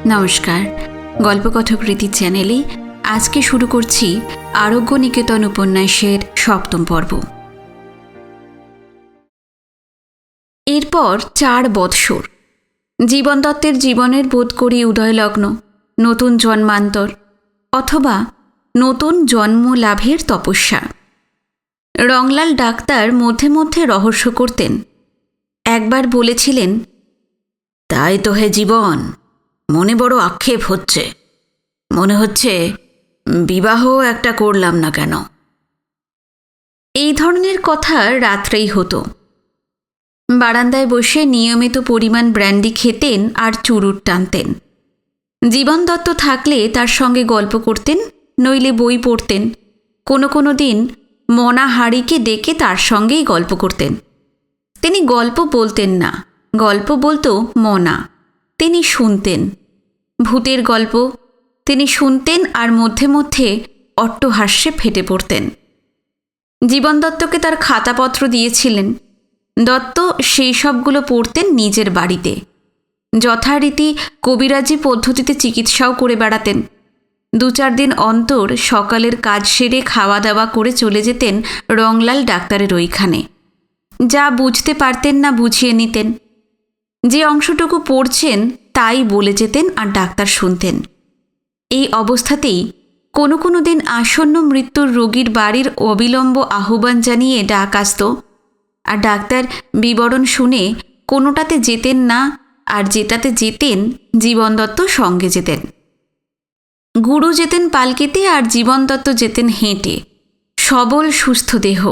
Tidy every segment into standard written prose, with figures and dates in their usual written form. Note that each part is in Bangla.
নমস্কার, গল্পকথকৃতি চ্যানেলে আজকে শুরু করছি আরোগ্য নিকেতন উপন্যাসের ৭ম পর্ব। এরপর ৪ বৎসর জীবন দত্তের জীবনের বোধ করি উদয়লগ্ন, নতুন জন্মান্তর অথবা নতুন জন্ম লাভের তপস্যা। রংলাল ডাক্তার মধ্যে মধ্যে রহস্য করতেন। একবার বলেছিলেন, তাই তো হে জীবন, মনে বড় আক্ষেপ হচ্ছে। মনে হচ্ছে বিবাহ একটা করলাম না কেন। এই ধরনের কথা রাত্রেই হতো। বারান্দায় বসে নিয়মিত পরিমাণ ব্র্যান্ডি খেতেন আর চুরুট টানতেন। জীবন দত্ত থাকলে তার সঙ্গে গল্প করতেন, নইলে বই পড়তেন। কোনো দিন মনা হাড়িকে ডেকে তার সঙ্গেই গল্প করতেন। তিনি গল্প বলতেন না, গল্প বলতো মনা। তিনি শুনতেন ভূতের গল্প, তিনি শুনতেন আর মধ্যে মধ্যে অট্টহাস্যে ফেটে পড়তেন। জীবন দত্তকে তার খাতাপত্র দিয়েছিলেন। দত্ত সেই সবগুলো পড়তেন নিজের বাড়িতে। যথারীতি কবিরাজি পদ্ধতিতে চিকিৎসাও করে বেড়াতেন। ২-৪ দিন অন্তর সকালের কাজ সেরে খাওয়া দাওয়া করে চলে যেতেন রংলাল ডাক্তারের ওইখানে। যা বুঝতে পারতেন না বুঝিয়ে নিতেন। যে অংশটুকু পড়ছেন তাই বলে যেতেন আর ডাক্তার শুনতেন। এই অবস্থাতেই কোনো দিন আসন্ন মৃত্যুর রোগীর বাড়ির অবিলম্ব আহ্বান জানিয়ে ডাক আসত, আর ডাক্তার বিবরণ শুনে কোনোটাতে যেতেন না, আর যেটাতে যেতেন জীবন দত্ত সঙ্গে যেতেন। গুরু যেতেন পালকিতে আর জীবন দত্ত যেতেন হেঁটে। সবল সুস্থ দেহ,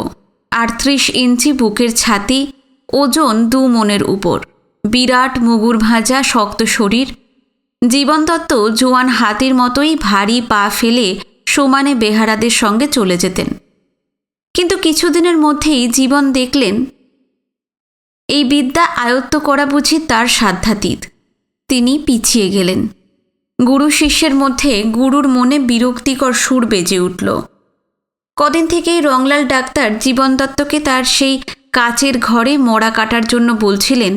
৩৮ ইঞ্চি বুকের ছাতি, ওজন ২ মণের উপর, বিরাট মুগুর ভাঁজা শক্ত শরীর। জীবন দত্ত জোয়ান হাতির মতোই ভারী পা ফেলে সমানে বেহারাদের সঙ্গে চলে যেতেন। কিন্তু কিছুদিনের মধ্যেই জীবন দেখলেন এই বিদ্যা আয়ত্ত করা বুঝি তার সাধ্যাতীত। তিনি পিছিয়ে গেলেন। গুরু শিষ্যের মধ্যে গুরুর মনে বিরক্তিকর সুর বেজে উঠল। কদিন থেকেই রংলাল ডাক্তার জীবন দত্তকে তার সেই কাচের ঘরে মড়া কাটার জন্য বলছিলেন।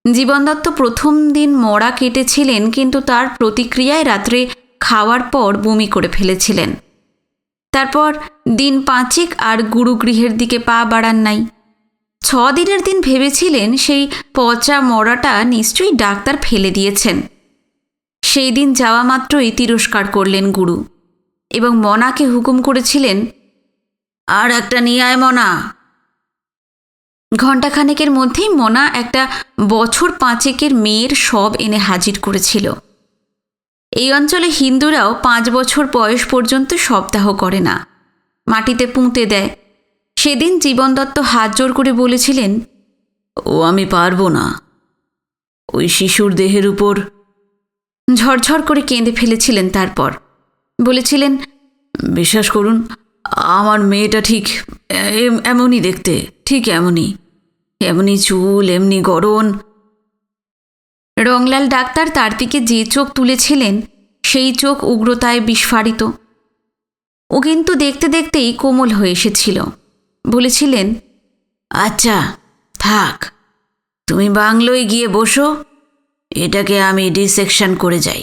জীবন দত্ত প্রথম দিন মড়া কেটেছিলেন, কিন্তু তার প্রতিক্রিয়ায় রাত্রে খাওয়ার পর বমি করে ফেলেছিলেন। তারপর দিন ৫ আর গুরুগৃহের দিকে পা বাড়ান নাই। ৬ দিনের দিন ভেবেছিলেন সেই পচা মড়াটা নিশ্চয়ই ডাক্তার ফেলে দিয়েছেন। সেই দিন যাওয়া মাত্রই তিরস্কার করলেন গুরু এবং মনাকে হুকুম করেছিলেন, আর একটা নিয়ে আয় মনা। ঘণ্টাখানেকের মধ্যেই মনা একটা বছর ৫ মেয়ের শব এনে হাজির করেছিল। এই অঞ্চলে হিন্দুরাও ৫ বছর বয়স পর্যন্ত শবদাহ করে না, মাটিতে পুঁতে দেয়। সেদিন জীবন দত্ত হাত জোর করে বলেছিলেন, ও আমি পারবো না। ওই শিশুর দেহের উপর। ঝরঝর করে কেঁদে ফেলেছিলেন। তারপর বলেছিলেন, বিশ্বাস করুন, আমার মেয়েটা ঠিক এমনই দেখতে, ঠিক এমনই চুল, এমনি গড়ন। রংলাল ডাক্তার তার দিকে যে চোখ তুলেছিলেন সেই চোখ উগ্রতায় বিস্ফারিত। ও কিন্তু দেখতে দেখতেই কোমল হয়ে এসেছিল। বলেছিলেন, আচ্ছা থাক, তুমি বাংলোয় গিয়ে বসো। এটাকে আমি ডিসেকশন করে যাই।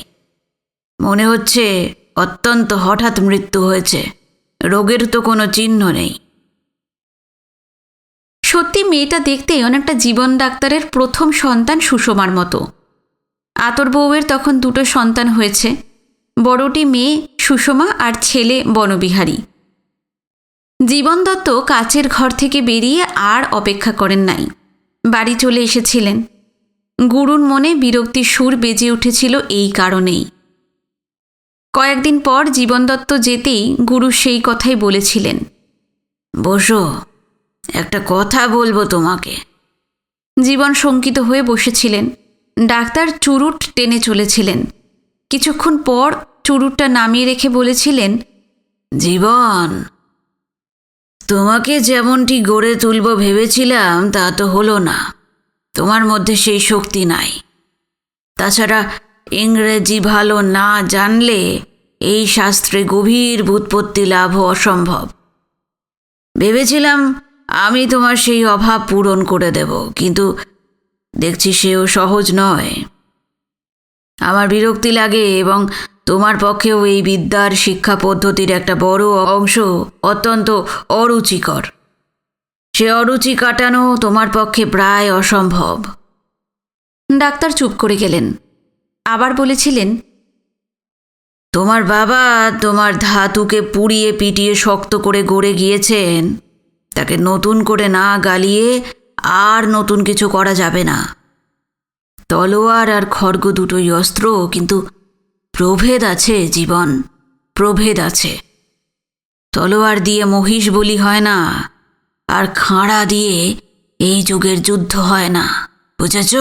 মনে হচ্ছে অত্যন্ত হঠাৎ মৃত্যু হয়েছে, রোগের তো কোনো চিহ্ন নেই। সত্যি মেয়েটা দেখতে অনেকটা জীবন ডাক্তারের প্রথম সন্তান সুষমার মতো। আতর বউয়ের তখন 2টো সন্তান হয়েছে, বড়টি মেয়ে সুষমা আর ছেলে বনবিহারী। জীবন দত্ত কাচের ঘর থেকে বেরিয়ে আর অপেক্ষা করেন নাই, বাড়ি চলে এসেছিলেন। গুরুর মনে বিরক্তির সুর বেজে উঠেছিল এই কারণেই। কয়েকদিন পর জীবন দত্ত যেতেই গুরু সেই কথাই বলেছিলেন, বসো, একটা কথা বলবো তোমাকে। জীবন শঙ্কিত হয়ে বসেছিলেন। ডাক্তার চুরুট টেনে চলেছিলেন। কিছুক্ষণ পর চুরুটটা নামিয়ে রেখে বলেছিলেন, জীবন, তোমাকে যেমনটি গড়ে তুলব ভেবেছিলাম তা তো হলো না। তোমার মধ্যে সেই শক্তি নাই। তাছাড়া ইংরেজি ভালো না জানলে এই শাস্ত্রে গভীর ব্যুৎপত্তি লাভ অসম্ভব। ভেবেছিলাম আমি তোমার সেই অভাব পূরণ করে দেব, কিন্তু দেখছি সেও সহজ নয়। আমার বিরক্তি লাগে এবং তোমার পক্ষেও এই বিদ্যার শিক্ষা পদ্ধতির একটা বড় অংশ অত্যন্ত অরুচিকর। সে অরুচি কাটানো তোমার পক্ষে প্রায় অসম্ভব। ডাক্তার চুপ করে গেলেন। আবার বলেছিলেন, তোমার বাবা তোমার ধাতুকে পুড়িয়ে পিটিয়ে শক্ত করে গড়ে গিয়েছেন। তাকে নতুন করে না গালিয়ে আর নতুন কিছু করা যাবে না। তলোয়ার আর খড়গ দুটোই অস্ত্র, কিন্তু প্রভেদ আছে জীবন, প্রভেদ আছে। তলোয়ার দিয়ে মহিষ বলি হয় না, আর খাঁড়া দিয়ে এই যুগের যুদ্ধ হয় না, বুঝেছ?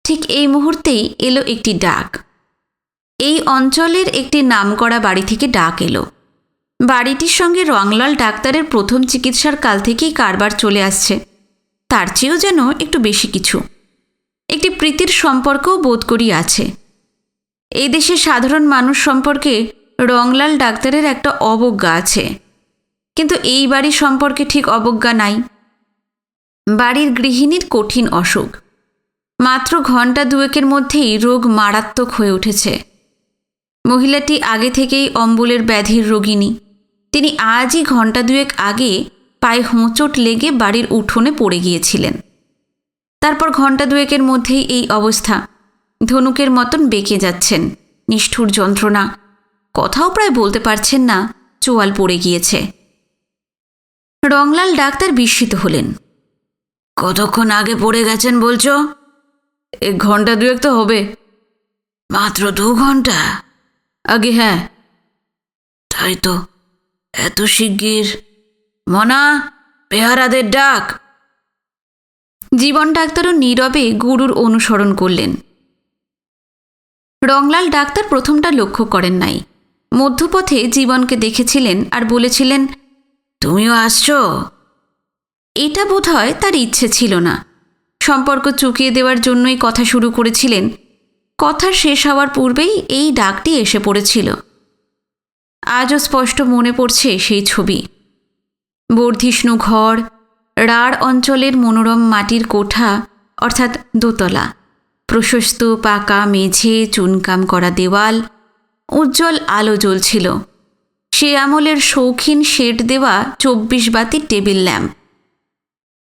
ঠিক এই মুহূর্তেই এলো একটি ডাক। এই অঞ্চলের একটি নামকরা বাড়ি থেকে ডাক এলো। বাড়িটির সঙ্গে রংলাল ডাক্তারের প্রথম চিকিৎসার কাল থেকেই কারবার চলে আসছে, তার চেয়েও যেন একটু বেশি কিছু। একটি প্রীতির সম্পর্কও বোধ করি আছে। এই দেশে সাধারণ মানুষ সম্পর্কে রংলাল ডাক্তারের একটা অবজ্ঞা আছে, কিন্তু এই বাড়ি সম্পর্কে ঠিক অবজ্ঞা নাই। বাড়ির গৃহিণীর কঠিন অসুখ। মাত্র ঘণ্টা দুয়েকের মধ্যেই রোগ মারাত্মক হয়ে উঠেছে। মহিলাটি আগে থেকেই অম্বলের ব্যাধির রোগিণী। তিনি আজই ঘণ্টা দুয়েক আগে পায়ে হোঁচট লেগে বাড়ির উঠোনে পড়ে গিয়েছিলেন। তারপর ঘণ্টা দুয়েকের মধ্যেই এই অবস্থা। ধনুকের মতন বেঁকে যাচ্ছেন, নিষ্ঠুর যন্ত্রণা, কথাও প্রায় বলতে পারছেন না, চোয়াল পড়ে গিয়েছে। রংলাল ডাক্তার বিস্মিত হলেন। কতক্ষণ আগে পড়ে গেছেন বলছো? ঘণ্টা দুয়েক তো হবে। মাত্র 2 ঘন্টা আগে? হ্যাঁ। তাই তো, এত শিগগির? মনা, পেয়ারাদের ডাক। জীবন ডাক্তারও নীরবে গুরুর অনুসরণ করলেন। রংলাল ডাক্তার প্রথমটা লক্ষ্য করেন নাই। মধ্যপথে জীবনকে দেখেছিলেন আর বলেছিলেন, তুমিও আসছো? এটা বোধহয় তার ইচ্ছে ছিল না। সম্পর্ক চুকিয়ে দেওয়ার জন্যই কথা শুরু করেছিলেন। কথা শেষ হওয়ার পূর্বেই এই ডাকটি এসে পড়েছিল। আজও স্পষ্ট মনে পড়ছে সেই ছবি। বর্ধিষ্ণু ঘর, রাঢ় অঞ্চলের মনোরম মাটির কোঠা অর্থাৎ দোতলা, প্রশস্ত পাকা মেঝে, চুনকাম করা দেওয়াল, উজ্জ্বল আলো জ্বলছিল। সে আমলের শৌখিন শেড দেওয়া 24 বাতির টেবিল ল্যাম্প।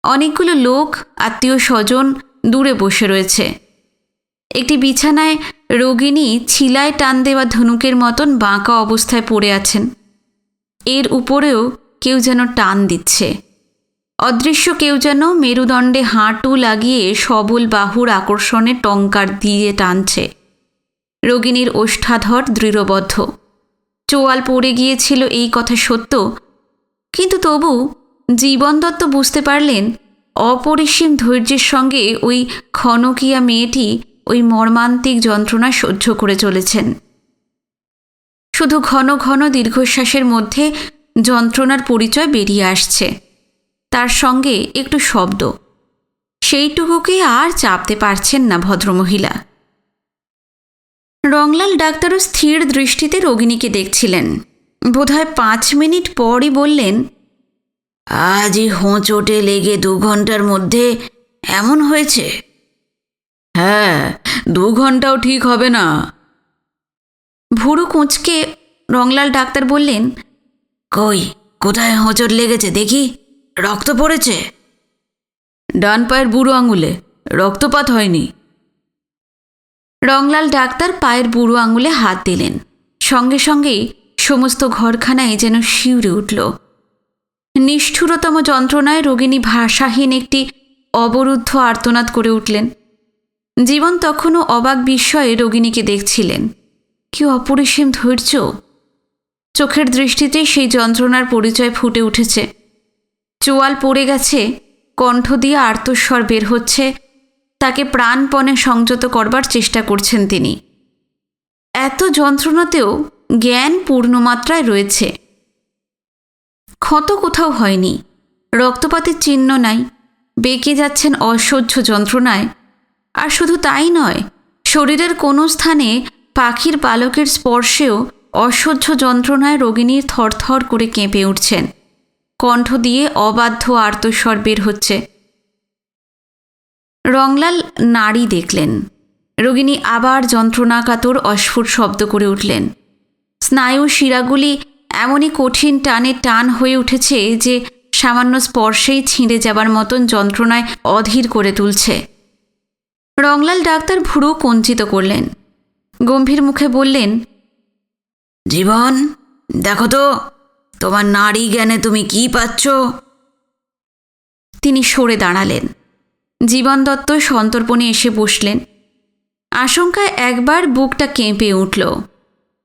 অনেকগুলো লোক, আত্মীয় স্বজন দূরে বসে রয়েছে। একটি বিছানায় রোগিণী ছিলায় টান দেওয়া ধনুকের মতন বাঁকা অবস্থায় পড়ে আছেন। এর উপরেও কেউ যেন টান দিচ্ছে। অদৃশ্য কেউ যেন মেরুদণ্ডে হাঁটু লাগিয়ে সবল বাহুর আকর্ষণে টঙ্কার দিয়ে টানছে। রোগিণীর ওষ্ঠাধর দৃঢ়বদ্ধ। চোয়াল পড়ে গিয়েছিল এই কথা সত্য, কিন্তু তবু জীবন দত্ত বুঝতে পারলেন অপরিসীম ধৈর্যের সঙ্গে ওই ক্ষণকিয়া মেয়েটি ওই মর্মান্তিক যন্ত্রণা সহ্য করে চলেছেন। শুধু ঘন ঘন দীর্ঘশ্বাসের মধ্যে যন্ত্রণার পরিচয় বেরিয়ে আসছে, তার সঙ্গে একটু শব্দ। সেইটুকুকে আর চাপতে পারছেন না ভদ্রমহিলা। রংলাল ডাক্তারও স্থির দৃষ্টিতে রোগিণীকে দেখছিলেন। বোধহয় 5 মিনিট পরই বললেন, আজই হোঁচটে লেগে 2 ঘন্টার মধ্যে এমন হয়েছে? হ্যাঁ, 2 ঘন্টাও ঠিক হবে না। ভুরু কুঁচকে রংলাল ডাক্তার বললেন, কই, কোথায় হোঁচট লেগেছে দেখি? রক্ত পড়েছে? ডান পায়ের বুড়ো আঙুলে, রক্তপাত হয়নি। রংলাল ডাক্তার পায়ের বুড়ো আঙুলে হাত দিলেন। সঙ্গে সঙ্গেই সমস্ত ঘরখানায় যেন শিউরে উঠল। নিষ্ঠুরতম যন্ত্রণায় রোগিণী ভাষাহীন একটি অবরুদ্ধ আর্তনাদ করে উঠলেন। জীবন তখনও অবাক বিস্ময়ে রোগিণীকে দেখছিলেন। কি অপরিসীম ধৈর্য! চোখের দৃষ্টিতে সেই যন্ত্রণার পরিচয় ফুটে উঠেছে। চোয়াল পড়ে গেছে, কণ্ঠ দিয়ে আর্তস্বর বের হচ্ছে। তাকে প্রাণপণে সংযত করবার চেষ্টা করছেন তিনি। এত যন্ত্রণাতেও জ্ঞান পূর্ণমাত্রায় রয়েছে। ক্ষত কোথাও হয়নি, রক্তপাতের চিহ্ন নাই। বেঁকে যাচ্ছেন অসহ্য যন্ত্রণায়। আর শুধু তাই নয়, শরীরের কোনো স্থানে পাখির পালকের স্পর্শেও অসহ্য যন্ত্রণায় রোগিণীর থরথর করে কেঁপে উঠছেন। কণ্ঠ দিয়ে অবাধ্য আর্তস্বর বের হচ্ছে। রংলাল নাড়ি দেখলেন। রোগিণী আবার যন্ত্রণাকাতর অস্ফুট শব্দ করে উঠলেন। স্নায়ু শিরাগুলি এমনই কঠিন টানে টান হয়ে উঠেছে যে সামান্য স্পর্শেই ছিঁড়ে যাবার মতন যন্ত্রণায় অধীর করে তুলছে। রংলাল ডাক্তার ভুরু কঞ্চিত করলেন, গম্ভীর মুখে বললেন, জীবন, দেখো তো তোমার নারী জ্ঞানে তুমি কি পাচ্ছ? তিনি সরে দাঁড়ালেন। জীবন দত্ত সন্তর্পণে এসে বসলেন। আশঙ্কায় একবার বুকটা কেঁপে উঠল।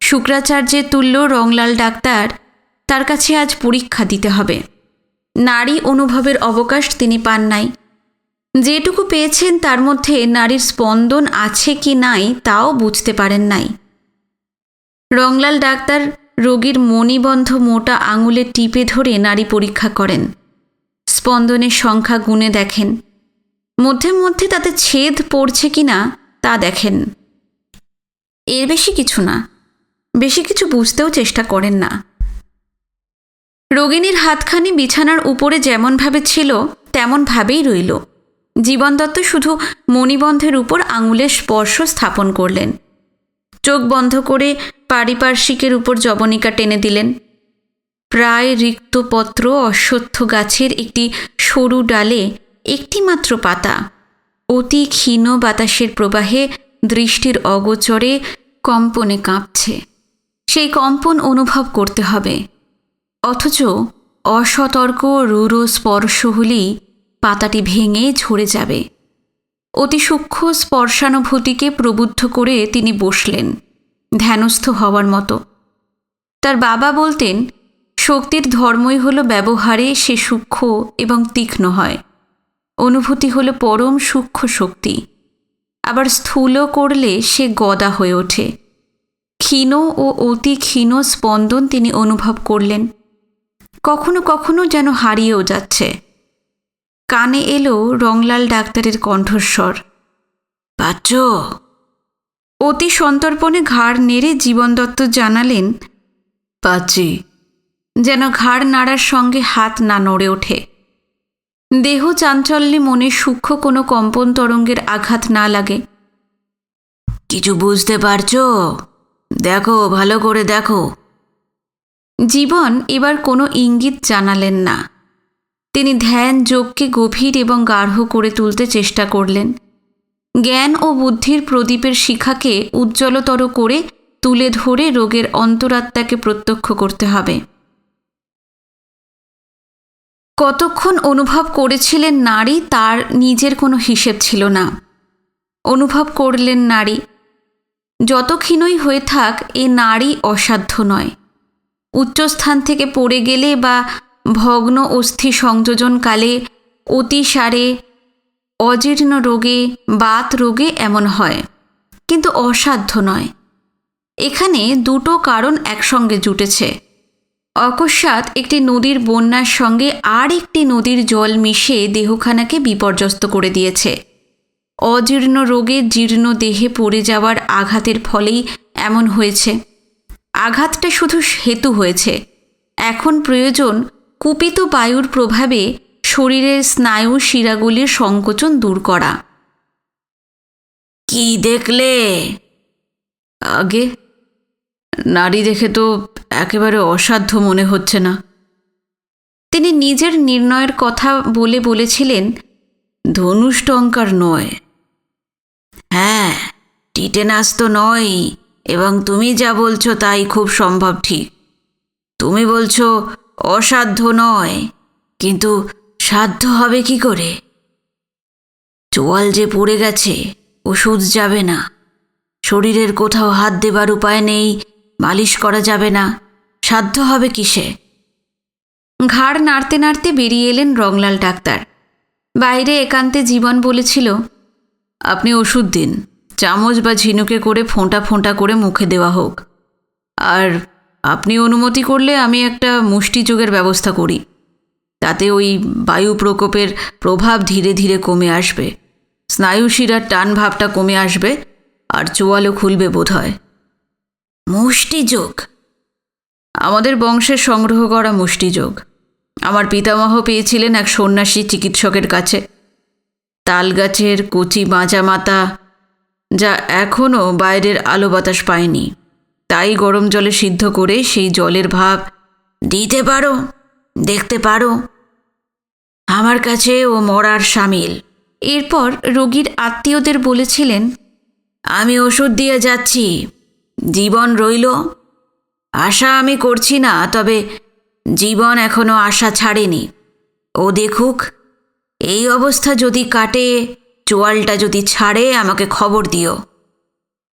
শুক্রাচার্যের তুল্য রংলাল ডাক্তার, তার কাছে আজ পরীক্ষা দিতে হবে। নারী অনুভবের অবকাশ তিনি পান নাই। যেটুকু পেয়েছেন তার মধ্যে নারীর স্পন্দন আছে কি নাই তাও বুঝতে পারেন নাই। রংলাল ডাক্তার রোগীর মণিবন্ধ মোটা আঙুলে টিপে ধরে নারী পরীক্ষা করেন। স্পন্দনের সংখ্যা গুণে দেখেন, মধ্যে মধ্যে তাতে ছেদ পড়ছে কিনা তা দেখেন। এর বেশি কিছু না, বেশি কিছু বুঝতেও চেষ্টা করেন না। রোগিণীর হাতখানি বিছানার উপরে যেমনভাবে ছিল তেমনভাবেই রইল। জীবন দত্ত শুধু মণিবন্ধের উপর আঙুলের স্পর্শ স্থাপন করলেন। চোখ বন্ধ করে পারিপার্শ্বিকের উপর জবনিকা টেনে দিলেন। প্রায় রিক্ত পত্র অশ্বত্থ গাছের একটি সরু ডালে একটিমাত্র পাতা অতি ক্ষীণ বাতাসের প্রবাহে দৃষ্টির অগোচরে কম্পনে কাঁপছে। সেই কম্পন অনুভব করতে হবে, অথচ অসতর্ক রূঢ় স্পর্শ হলেই পাতাটি ভেঙে ঝরে যাবে। অতি সূক্ষ্ম স্পর্শানুভূতিকে প্রবুদ্ধ করে তিনি বসলেন, ধ্যানস্থ হওয়ার মতো। তার বাবা বলতেন, শক্তির ধর্মই হল ব্যবহারে সে সূক্ষ্ম এবং তীক্ষ্ণ হয়। অনুভূতি হল পরম সূক্ষ্ম শক্তি, আবার স্থূল করলে সে গদা হয়ে ওঠে। ক্ষীণ ও অতি ক্ষীণ স্পন্দন তিনি অনুভব করলেন, কখনো কখনো যেন হারিয়েও যাচ্ছে। কানে এলো রংলাল ডাক্তারের কণ্ঠস্বর, পাচ্ছ? অতি সন্তর্পণে ঘাড় নেড়ে জীবন দত্ত জানালেন, পাচ্ছি। যেন ঘাড় নাড়ার সঙ্গে হাত না নড়ে ওঠে। দেহ চাঞ্চল্যে মনে সূক্ষ্ম কোনো কম্পন তরঙ্গের আঘাত না লাগে। কিছু বুঝতে পারছো? দেখো, ভালো করে দেখো। জীবন এবার কোনো ইঙ্গিত জানালেন না। তিনি ধ্যান যোগকে গভীর এবং গাঢ় করে তুলতে চেষ্টা করলেন। জ্ঞান ও বুদ্ধির প্রদীপের শিখাকে উজ্জ্বলতর করে তুলে ধরে রোগের অন্তরাত্মাকে প্রত্যক্ষ করতে হবে। কতক্ষণ অনুভব করেছিলেন নারী তার নিজের কোনো হিসেব ছিল না। অনুভব করলেন নারী। যত ক্ষীণই হয়ে থাক, এ নারী অসাধ্য নয়। উচ্চস্থান থেকে পড়ে গেলে বা ভগ্ন অস্থি সংযোজনকালে, অতিসারে, অজীর্ণ রোগে, বাত রোগে এমন হয়, কিন্তু অসাধ্য নয়। এখানে দুটো কারণ একসঙ্গে জুটেছে। অকস্মাৎ একটি নদীর বন্যার সঙ্গে আর একটি নদীর জল মিশে দেহখানাকে বিপর্যস্ত করে দিয়েছে। অজীর্ণ রোগে জীর্ণ দেহে পড়ে যাওয়ার আঘাতের ফলেই এমন হয়েছে। আঘাতটা শুধু হেতু হয়েছে। এখন প্রয়োজন কুপিত বায়ুর প্রভাবে শরীরের স্নায়ু শিরাগুলির সংকোচন দূর করা। কি দেখলে? আগে নারী দেখে তো একেবারে অসাধ্য মনে হচ্ছে না। তিনি নিজের নির্ণয়ের কথা বলেছিলেন, ধনুষ্টঙ্কার নয়। হ্যাঁ, টিটেনাস তো নয়, এবং তুমি যা বলছো তাই খুব সম্ভব ঠিক। তুমি বলছো অসাধ্য নয়, কিন্তু সাধ্য হবে কি করে? চোয়াল যে পড়ে গেছে, ওষুধ যাবে না। শরীরের কোথাও হাত দেবার উপায় নেই, মালিশ করা যাবে না। সাধ্য হবে কিসে? ঘাড় নাড়তে নাড়তে বেরিয়ে এলেন রংলাল ডাক্তার। বাইরে একান্তে জীবন বলেছিল, আপনি ওষুধ দিন, চামচ বা ঝিনুকে করে ফোঁটা ফোঁটা করে মুখে দেওয়া হোক। আর আপনি অনুমতি করলে আমি একটা মুষ্টিযোগের ব্যবস্থা করি। তাতে ওই বায়ু প্রকোপের প্রভাব ধীরে ধীরে কমে আসবে, স্নায়ু শিরার টান ভাবটা কমে আসবে, আর চোয়ালও খুলবে বোধ হয়। মুষ্টিযোগ? আমাদের বংশের সংগ্রহ করা মুষ্টিযোগ। আমার পিতামহ পেয়েছিলেন এক সন্ন্যাসী চিকিৎসকের কাছে। তালগাছের কচি বাঁচা মাতা, যা এখনও বাইরের আলো বাতাস পায়নি। তাই গরম জলে সিদ্ধ করে সেই জলের ভাব দিতে পারো, দেখতে পারো। আমার কাছে ও মরার সামিল। এরপর রোগীর আত্মীয়দের বলেছিলেন, আমি ওষুধ দিয়ে যাচ্ছি, জীবন রইল। আশা আমি করছি না, তবে জীবন এখনো আশা ছাড়েনি। ও দেখুক, এই অবস্থা যদি কাটে, চোয়ালটা যদি ছাড়ে, আমাকে খবর দিও।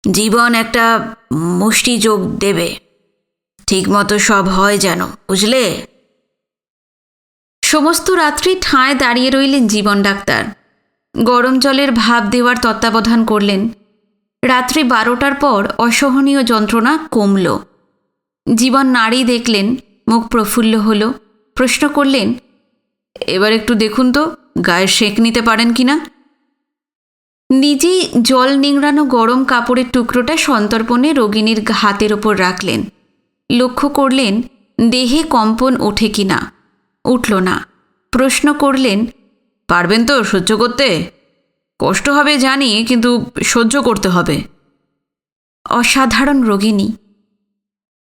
জীবন একটা মুষ্টি যোগ দেবে। ঠিকমতো সব হয় যেন, বুঝলে? সমস্ত রাত্রি ঠায় দাঁড়িয়ে রইলেন জীবন ডাক্তার। গরম জলের ভাপ দেওয়ার তত্ত্বাবধান করলেন। রাত্রি 12টার পর অসহনীয় যন্ত্রণা কমল। জীবন নাড়ি দেখলেন, মুখ প্রফুল্ল হল। প্রশ্ন করলেন, এবার একটু দেখুন তো গায়ে সেঁক নিতে পারেন কি না। নিজেই জল নিংড়ানো গরম কাপড়ের টুকরোটা সন্তর্পণে রোগিণীর হাতের ওপর রাখলেন। লক্ষ্য করলেন দেহে কম্পন ওঠে কি না। উঠল না। প্রশ্ন করলেন, পারবেন তো সহ্য করতে? কষ্ট হবে জানি, কিন্তু সহ্য করতে হবে। অসাধারণ রোগিণী,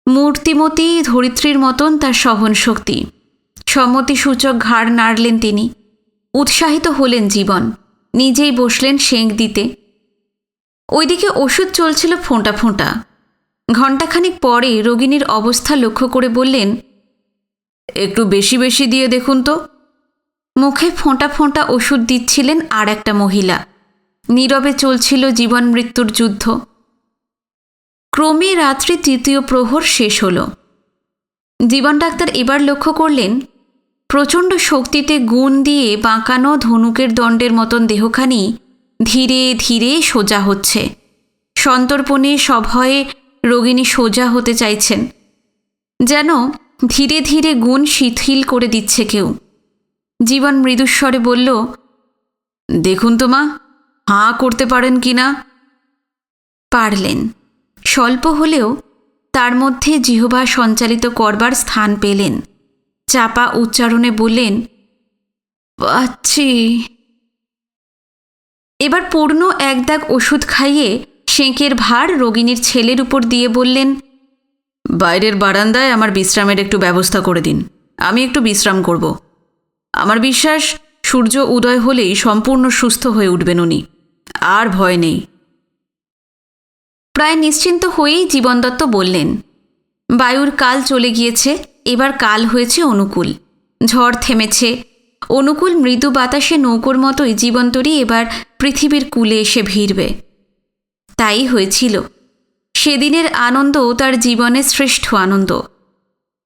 মূর্তিমতী ধরিত্রীর মতন তার সহন শক্তি। সম্মতিসূচক ঘাড় নাড়লেন তিনি। উৎসাহিত হলেন জীবন। নিজেই বসলেন সেঁক দিতে। ওইদিকে ওষুধ চলছিল ফোঁটা ফোঁটা। ঘণ্টাখানিক পরে রোগিণীর অবস্থা লক্ষ্য করে বললেন, একটু বেশি বেশি দিয়ে দেখুন তো। মুখে ফোঁটা ফোঁটা ওষুধ দিচ্ছিলেন আর একটা মহিলা। নীরবে চলছিল জীবন মৃত্যুর যুদ্ধ। ক্রমে রাত্রি 3য় প্রহর শেষ হল। জীবন ডাক্তার এবার লক্ষ্য করলেন প্রচণ্ড শক্তিতে গুণ দিয়ে বাঁকানো ধনুকের দণ্ডের মতন দেহখানি ধীরে ধীরে সোজা হচ্ছে। সন্তর্পণে সভয়ে রোগিণী সোজা হতে চাইছেন, যেন ধীরে ধীরে গুণ শিথিল করে দিচ্ছে কেউ। জীবন মৃদুস্বরে বলল, দেখুন তো মা, হাঁ করতে পারেন কি না। পারলেন। স্বল্প হলেও তার মধ্যে জিহ্বা সঞ্চালিত করবার স্থান পেলেন। চাপা উচ্চারণে বললেন, পাচ্ছি। এবার পূর্ণ এক দাগ ওষুধ খাইয়ে সেঁকের ভার রোগিণীর ছেলের উপর দিয়ে বললেন, বাইরের বারান্দায় আমার বিশ্রামের একটু ব্যবস্থা করে দিন। আমি একটু বিশ্রাম করব। আমার বিশ্বাস সূর্য উদয় হলেই সম্পূর্ণ সুস্থ হয়ে উঠবেন উনি। আর ভয় নেই। প্রায় নিশ্চিন্ত হয়েই জীবন দত্ত বললেন, বায়ুর কাল চলে গিয়েছে, এবার কাল হয়েছে অনুকূল। ঝড় থেমেছে। অনুকূল মৃদু বাতাসে নৌকোর মতোই জীবন্তরী এবার পৃথিবীর কূলে এসে ভিড়বে। তাই হয়েছিল। সেদিনের আনন্দ তার জীবনের শ্রেষ্ঠ আনন্দ।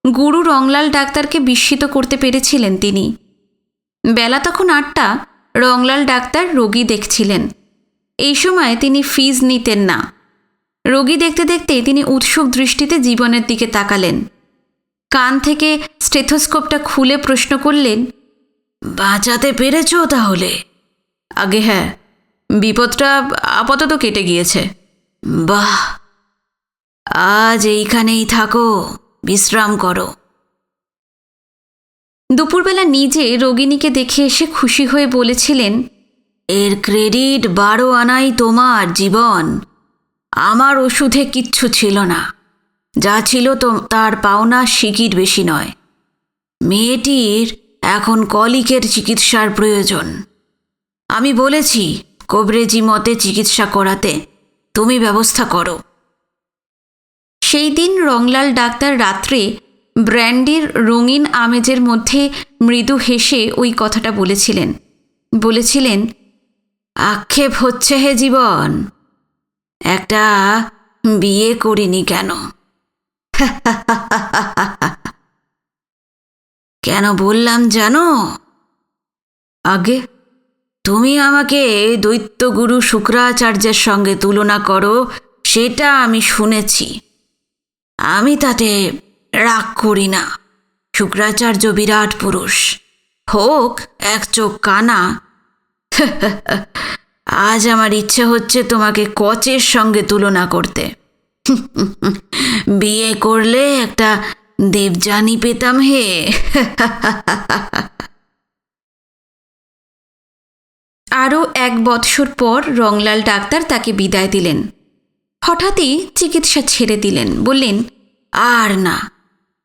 গুরু রংলাল ডাক্তারকে বিস্মিত করতে পেরেছিলেন তিনি। বেলা তখন 8টা। রংলাল ডাক্তার রোগী দেখছিলেন। এই সময় তিনি ফিজ নিতেন না। রোগী দেখতে দেখতে তিনি উৎসুক দৃষ্টিতে জীবনের দিকে তাকালেন। কান থেকে স্টেথোস্কোপটা খুলে প্রশ্ন করলেন, বাঁচাতে পেরেছ তাহলে? আগে হ্যাঁ, বিপদটা আপাতত কেটে গিয়েছে। বাহ, আজ এইখানেই থাকো, বিশ্রাম করো। দুপুরবেলা নিজে রোগিণীকে দেখে এসে খুশি হয়ে বলেছিলেন, এর ক্রেডিট 12 আনাই তোমার জীবন। আমার ওষুধে কিচ্ছু ছিল না। যা ছিল তো তার পাওনা সিকির বেশি নয়। মেয়েটির এখন কলিকের চিকিৎসার প্রয়োজন। আমি বলেছি কবরেজি মতে চিকিৎসা করাতে, তুমি ব্যবস্থা করো। সেই দিন রংলাল ডাক্তার রাত্রে ব্র্যান্ডির রঙিন আমেজের মধ্যে মৃদু হেসে ওই কথাটা বলেছিলেন, আক্ষেপ হচ্ছে হে জীবন, একটা বিয়ে করিনি কেন? কেন বললাম জানো? আগে তুমি আমাকে দৈত্যগুরু শুক্রাচার্যের সঙ্গে তুলনা করো, সেটা আমি শুনেছি। আমি তাতে রাগ করি না। শুক্রাচার্য বিরাট পুরুষ, হোক এক চোখ কানা। আজ আমার ইচ্ছে হচ্ছে তোমাকে কচের সঙ্গে তুলনা করতে। বিয়ে করলে একটা দেবযানী পেতাম হে। আরও 1 বৎসর পর রংলাল ডাক্তার তাকে বিদায় দিলেন। হঠাৎই চিকিৎসা ছেড়ে দিলেন, বললেন, আর না,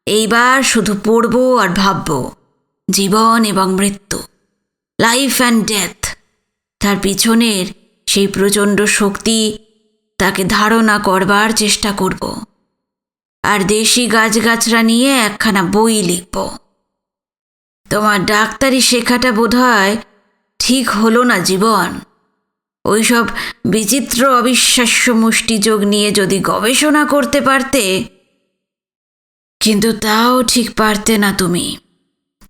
এইবার শুধু পড়ব আর ভাবব জীবন এবং মৃত্যু, লাইফ অ্যান্ড ডেথ। তার পিছনের সেই প্রচণ্ড শক্তি, তাকে ধারণা করবার চেষ্টা করব, আর দেশি গাছগাছরা নিয়ে একখানা বই লিখব। তোমার ডাক্তারি শেখাটা বোধহয় ঠিক হলো না জীবন। ওইসব বিচিত্র অবিশ্বাস্য মুষ্টিযোগ নিয়ে যদি গবেষণা করতে পারতে, কিন্তু তাও ঠিক পারতে না তুমি।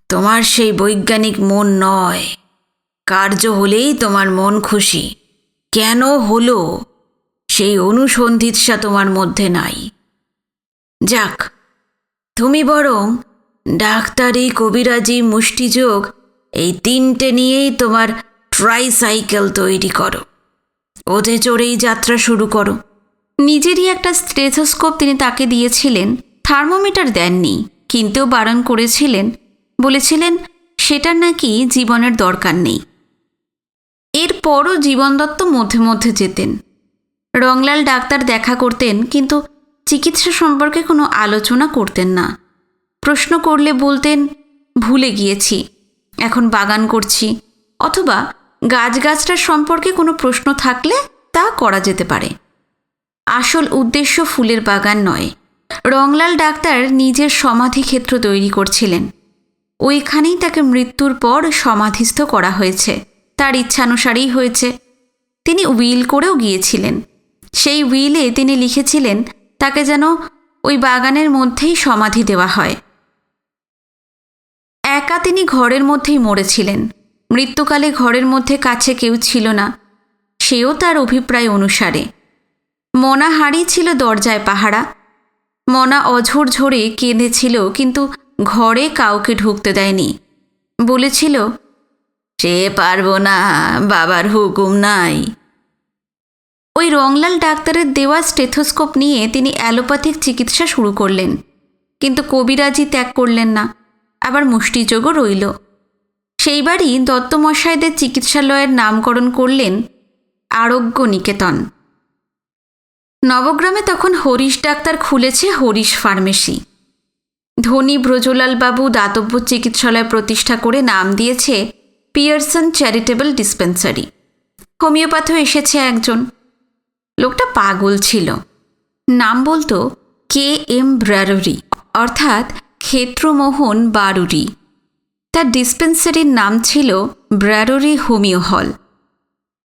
তোমার সেই বৈজ্ঞানিক মন নয়, কার্য হলেই তোমার মন খুশি। কেন হলো সেই অনুসন্ধিৎসা তোমার মধ্যে নাই। যাক, তুমি বরং ডাক্তারি, কবিরাজি, মুষ্টিযোগ এই 3টে নিয়েই তোমার ট্রাইসাইকেল তৈরি করো, ওতে চড়েই যাত্রা শুরু করো। নিজেরই একটা স্টেথোস্কোপ তিনি তাকে দিয়েছিলেন, থার্মোমিটার দেননি, কিনতেও বারণ করেছিলেন, বলেছিলেন সেটার নাকি জীবনের দরকার নেই। এরপরও জীবন দত্ত মধ্যে মধ্যে যেতেন। রংলাল ডাক্তার দেখা করতেন, কিন্তু চিকিৎসা সম্পর্কে কোনো আলোচনা করতেন না। প্রশ্ন করলে বলতেন, ভুলে গিয়েছি, এখন বাগান করছি, অথবা গাছগাছটার সম্পর্কে কোনো প্রশ্ন থাকলে তা করা যেতে পারে। আসল উদ্দেশ্য ফুলের বাগান নয়। রংলাল ডাক্তার নিজের সমাধিক্ষেত্র তৈরি করছিলেন। ওইখানেই তাকে মৃত্যুর পর সমাধিস্থ করা হয়েছে। তার ইচ্ছানুসারেই হয়েছে। তিনি উইল করেও গিয়েছিলেন। সেই উইলে তিনি লিখেছিলেন তাকে যেন ওই বাগানের মধ্যেই সমাধি দেওয়া হয়। একা তিনি ঘরের মধ্যেই মরেছিলেন। মৃত্যুকালে ঘরের মধ্যে কাছে কেউ ছিল না, সেও তার অভিপ্রায় অনুসারে। মনা হাঁড়ি ছিল দরজায় পাহারা। মনা অঝোর ঝরে কেঁদেছিল, কিন্তু ঘরে কাউকে ঢুকতে দেয়নি। বলেছিল, সে পারবো না, বাবার হুকুম নাই। ওই রংলাল ডাক্তারের দেওয়া স্টেথোস্কোপ নিয়ে তিনি অ্যালোপ্যাথিক চিকিৎসা শুরু করলেন, কিন্তু কবিরাজি ত্যাগ করলেন না, আবার মুষ্টিযোগও রইল। সেইবারই দত্তমশাইদের চিকিৎসালয়ের নামকরণ করলেন আরোগ্য নিকেতন। নবগ্রামে তখন হরিশ ডাক্তার খুলেছে হরিশ ফার্মেসি। ধনী ব্রজলাল বাবু দাতব্য চিকিৎসালয় প্রতিষ্ঠা করে নাম দিয়েছে পিয়ারসন চ্যারিটেবল ডিসপেন্সারি। হোমিওপ্যাথও এসেছে একজন। লোকটা পাগল ছিল। নাম বলতো K.M. ব্রারুরি, অর্থাৎ ক্ষেত্রমোহন বারুরি। তার ডিসপেন্সারির নাম ছিল ব্রারুরি হোমিও হল।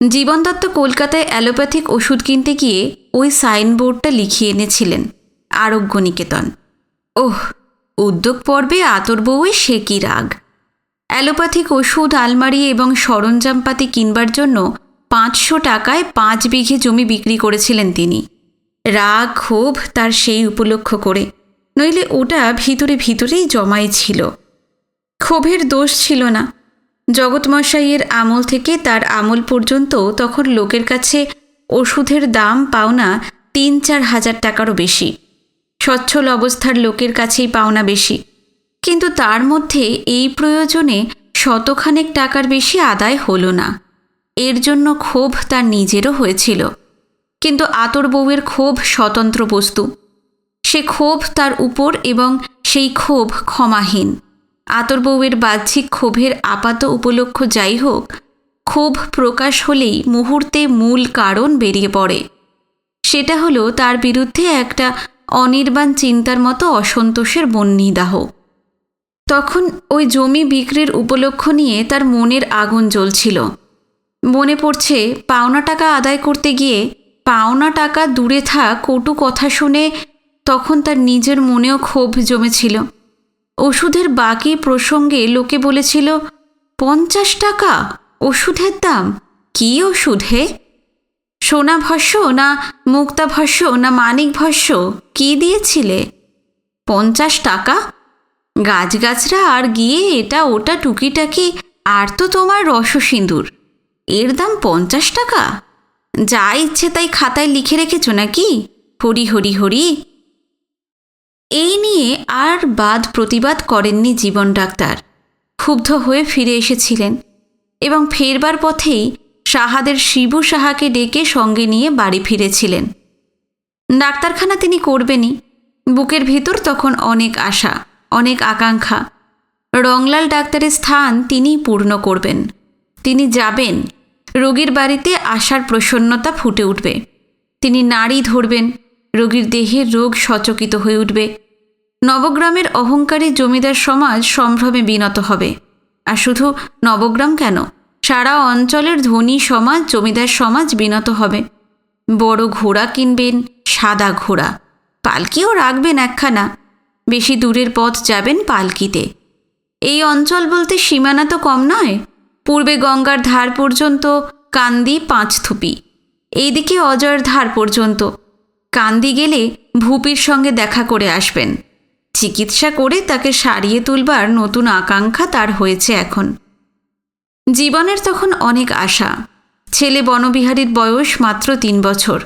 জীবন দত্ত কলকাতায় অ্যালোপ্যাথিক ওষুধ কিনতে গিয়ে ওই সাইনবোর্ডটা লিখিয়ে এনেছিলেন, আরোগ্য নিকেতন। ওহ, উদ্যোগ পর্বে আতর বউয়ে সে কি রাগ! অ্যালোপ্যাথিক ওষুধ, আলমারি এবং সরঞ্জামপাতি কিনবার জন্য 500 টাকায় 5 বিঘে জমি বিক্রি করেছিলেন তিনি। রাগ ক্ষোভ তার সেই উপলক্ষ করে, নইলে ওটা ভিতরে ভিতরেই জমাই ছিল। ক্ষোভের দোষ ছিল না। জগৎমশাইয়ের আমল থেকে তার আমল পর্যন্ত তখন লোকের কাছে ওষুধের দাম পাওনা 3-4 হাজার টাকারও বেশি। সচ্ছল অবস্থার লোকের কাছেই পাওনা বেশি, কিন্তু তার মধ্যে এই প্রয়োজনে শতখানেক টাকার বেশি আদায় হলো না। এর জন্য ক্ষোভ তার নিজেরও হয়েছিল, কিন্তু আতর বউয়ের ক্ষোভ স্বতন্ত্র বস্তু। সে ক্ষোভ তার উপর, এবং সেই ক্ষোভ ক্ষমাহীন। আতর বউয়ের বাহ্যিক ক্ষোভের আপাত উপলক্ষ যাই হোক, ক্ষোভ প্রকাশ হলেই মুহূর্তে মূল কারণ বেরিয়ে পড়ে। সেটা হলো তার বিরুদ্ধে একটা অনির্বাণ চিন্তার মতো অসন্তোষের বহ্নিদাহ। তখন ওই জমি বিক্রির উপলক্ষ নিয়ে তার মনের আগুন জ্বলছিল। মনে পড়ছে, পাওনা টাকা আদায় করতে গিয়ে পাওনা টাকা দূরে থাক কটু কথা শুনে তখন তার নিজের মনেও ক্ষোভ জমেছিল। ওষুধের বাকি প্রসঙ্গে লোকে বলেছিল, 50 টাকা ওষুধের দাম! কী ওষুধ হে? সোনাভস্য না মুক্তাভস্য না মানিকভস্য কী দিয়েছিলে? 50 টাকা? গাছগাছরা আর গিয়ে এটা ওটা টুকিটাকি, আর তো তোমার রসসিন্দুর, এর দাম 50 টাকা? যা ইচ্ছে তাই খাতায় লিখে রেখেছ নাকি? হরি হরি হরি। এই নিয়ে আর বাদ প্রতিবাদ করেননি জীবন ডাক্তার। ক্ষুব্ধ হয়ে ফিরে এসেছিলেন, এবং ফেরবার পথেই সাহাদের শিবু সাহাকে ডেকে সঙ্গে নিয়ে বাড়ি ফিরেছিলেন। ডাক্তারখানা তিনি করবেনই। বুকের ভিতর তখন অনেক আশা, অনেক আকাঙ্ক্ষা। রংলাল ডাক্তারের স্থান তিনিই পূর্ণ করবেন। তিনি যাবেন, রোগীর বাড়িতে আশার প্রসন্নতা ফুটে উঠবে। তিনি নাড়ি ধরবেন, রোগীর দেহের রোগ সচকিত হয়ে উঠবে। নবগ্রামের অহংকারী জমিদার সমাজ সম্ভ্রমে বিনত হবে। আর শুধু নবগ্রাম কেন, সারা অঞ্চলের ধনী সমাজ, জমিদার সমাজ বিনত হবে। বড় ঘোড়া কিনবেন, সাদা ঘোড়া। পালকিও রাখবেন একখানা। বেশি দূরের পথ যাবেন পালকিতে। এই অঞ্চল বলতে সীমানা তো কম নয়। পূর্বে গঙ্গার ধার পর্যন্ত কান্দি 5 থুপি, এইদিকে অজয়ের ধার পর্যন্ত। কান্দি গেলে ভূপির সঙ্গে দেখা করে আসবেন। চিকিৎসা করে তাকে সারিয়ে তুলবার নতুন আকাঙ্ক্ষা তার হয়েছে এখন। জীবনের তখন অনেক আশা। ছেলে বনবিহারীর বয়স মাত্র 3 বছর।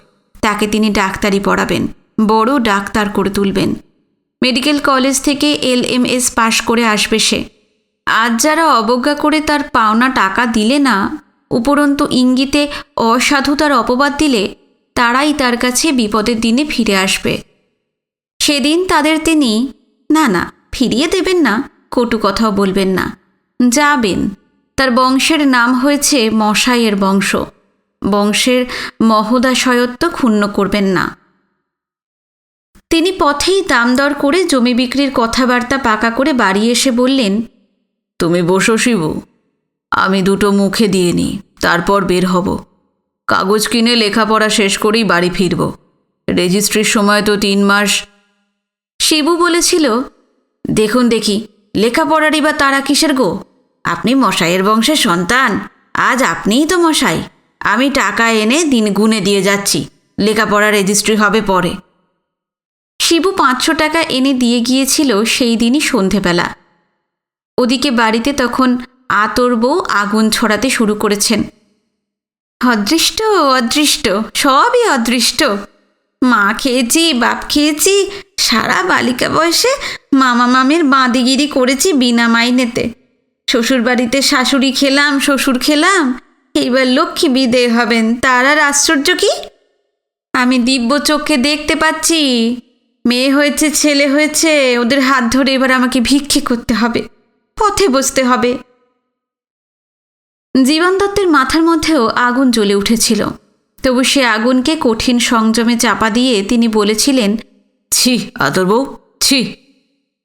তাকে তিনি ডাক্তারি পড়াবেন, বড় ডাক্তার করে তুলবেন। মেডিকেল কলেজ থেকে LMS পাশ করে আসবে সে। আজ যারা অবজ্ঞা করে তার পাওনা টাকা দিলে না, উপরন্তু ইঙ্গিতে অসাধুতার অপবাদ দিলে, তারাই তার কাছে বিপদের দিনে ফিরে আসবে। সেদিন তাদের তিনি না ফিরিয়ে দেবেন না, কটু কথাও বলবেন না, যাবেন। তার বংশের নাম হয়েছে মশাইয়ের বংশ। বংশের মহোদয়ত্ব ক্ষুণ্ণ করবেন না। তিনি পথেই দামদর করে জমি বিক্রির কথাবার্তা পাকা করে বাড়ি এসে বললেন, তুমি বসো শিবু, আমি 2টো মুখে দিয়ে নিই, তারপর বের হব। কাগজ কিনে লেখাপড়া শেষ করেই বাড়ি ফিরব। রেজিস্ট্রির সময় তো 3 মাস। শিবু বলেছিল, দেখুন দেখি, লেখাপড়ারই বা তারা কিসের গো? আপনি মশাইয়ের বংশের সন্তান, আজ আপনিই তো মশাই। আমি টাকা এনে দিন গুনে দিয়ে যাচ্ছি, লেখাপড়া রেজিস্ট্রি হবে পরে। শিবু 500 টাকা এনে দিয়ে গিয়েছিল সেই দিনই সন্ধেবেলা। ওদিকে বাড়িতে তখন আতর বউ আগুন ছড়াতে শুরু করেছেন। অদৃষ্ট অদৃষ্ট, সবই অদৃষ্ট। মা খেয়েছি, বাপ খেয়েছি, সারা বালিকা বয়সে মামা মামের বাঁদিগিরি করেছি বিনা মাইনেতে। শ্বশুর বাড়িতে শাশুড়ি খেলাম, শ্বশুর খেলাম, এইবার লক্ষ্মী বিদেয় হবেন, তার আর আশ্চর্য কি? আমি দিব্য চোখে দেখতে পাচ্ছি, মেয়ে হয়েছে, ছেলে হয়েছে, ওদের হাত ধরে এবার আমাকে ভিক্ষে করতে হবে, পথে বসতে হবে। জীবন দত্তের মাথার মধ্যেও আগুন জ্বলে উঠেছিল। তবু সে আগুনকে কঠিন সংযমে চাপা দিয়ে তিনি বলেছিলেন, ছি আতর বউ, ছি।